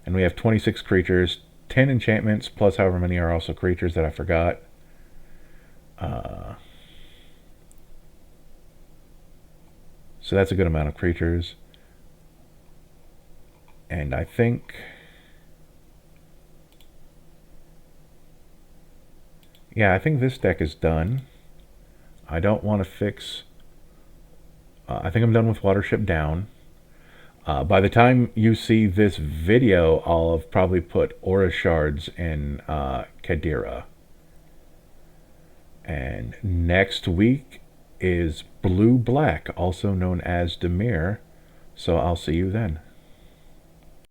And we have 26 creatures, 10 enchantments, plus however many are also creatures that I forgot. So that's a good amount of creatures. And I think... yeah, I think this deck is done. I don't want to fix... I think I'm done with Watership Down. By the time you see this video, I'll have probably put Aura Shards in Cadira. And next week is Blue Black, also known as Dimir. So I'll see you then.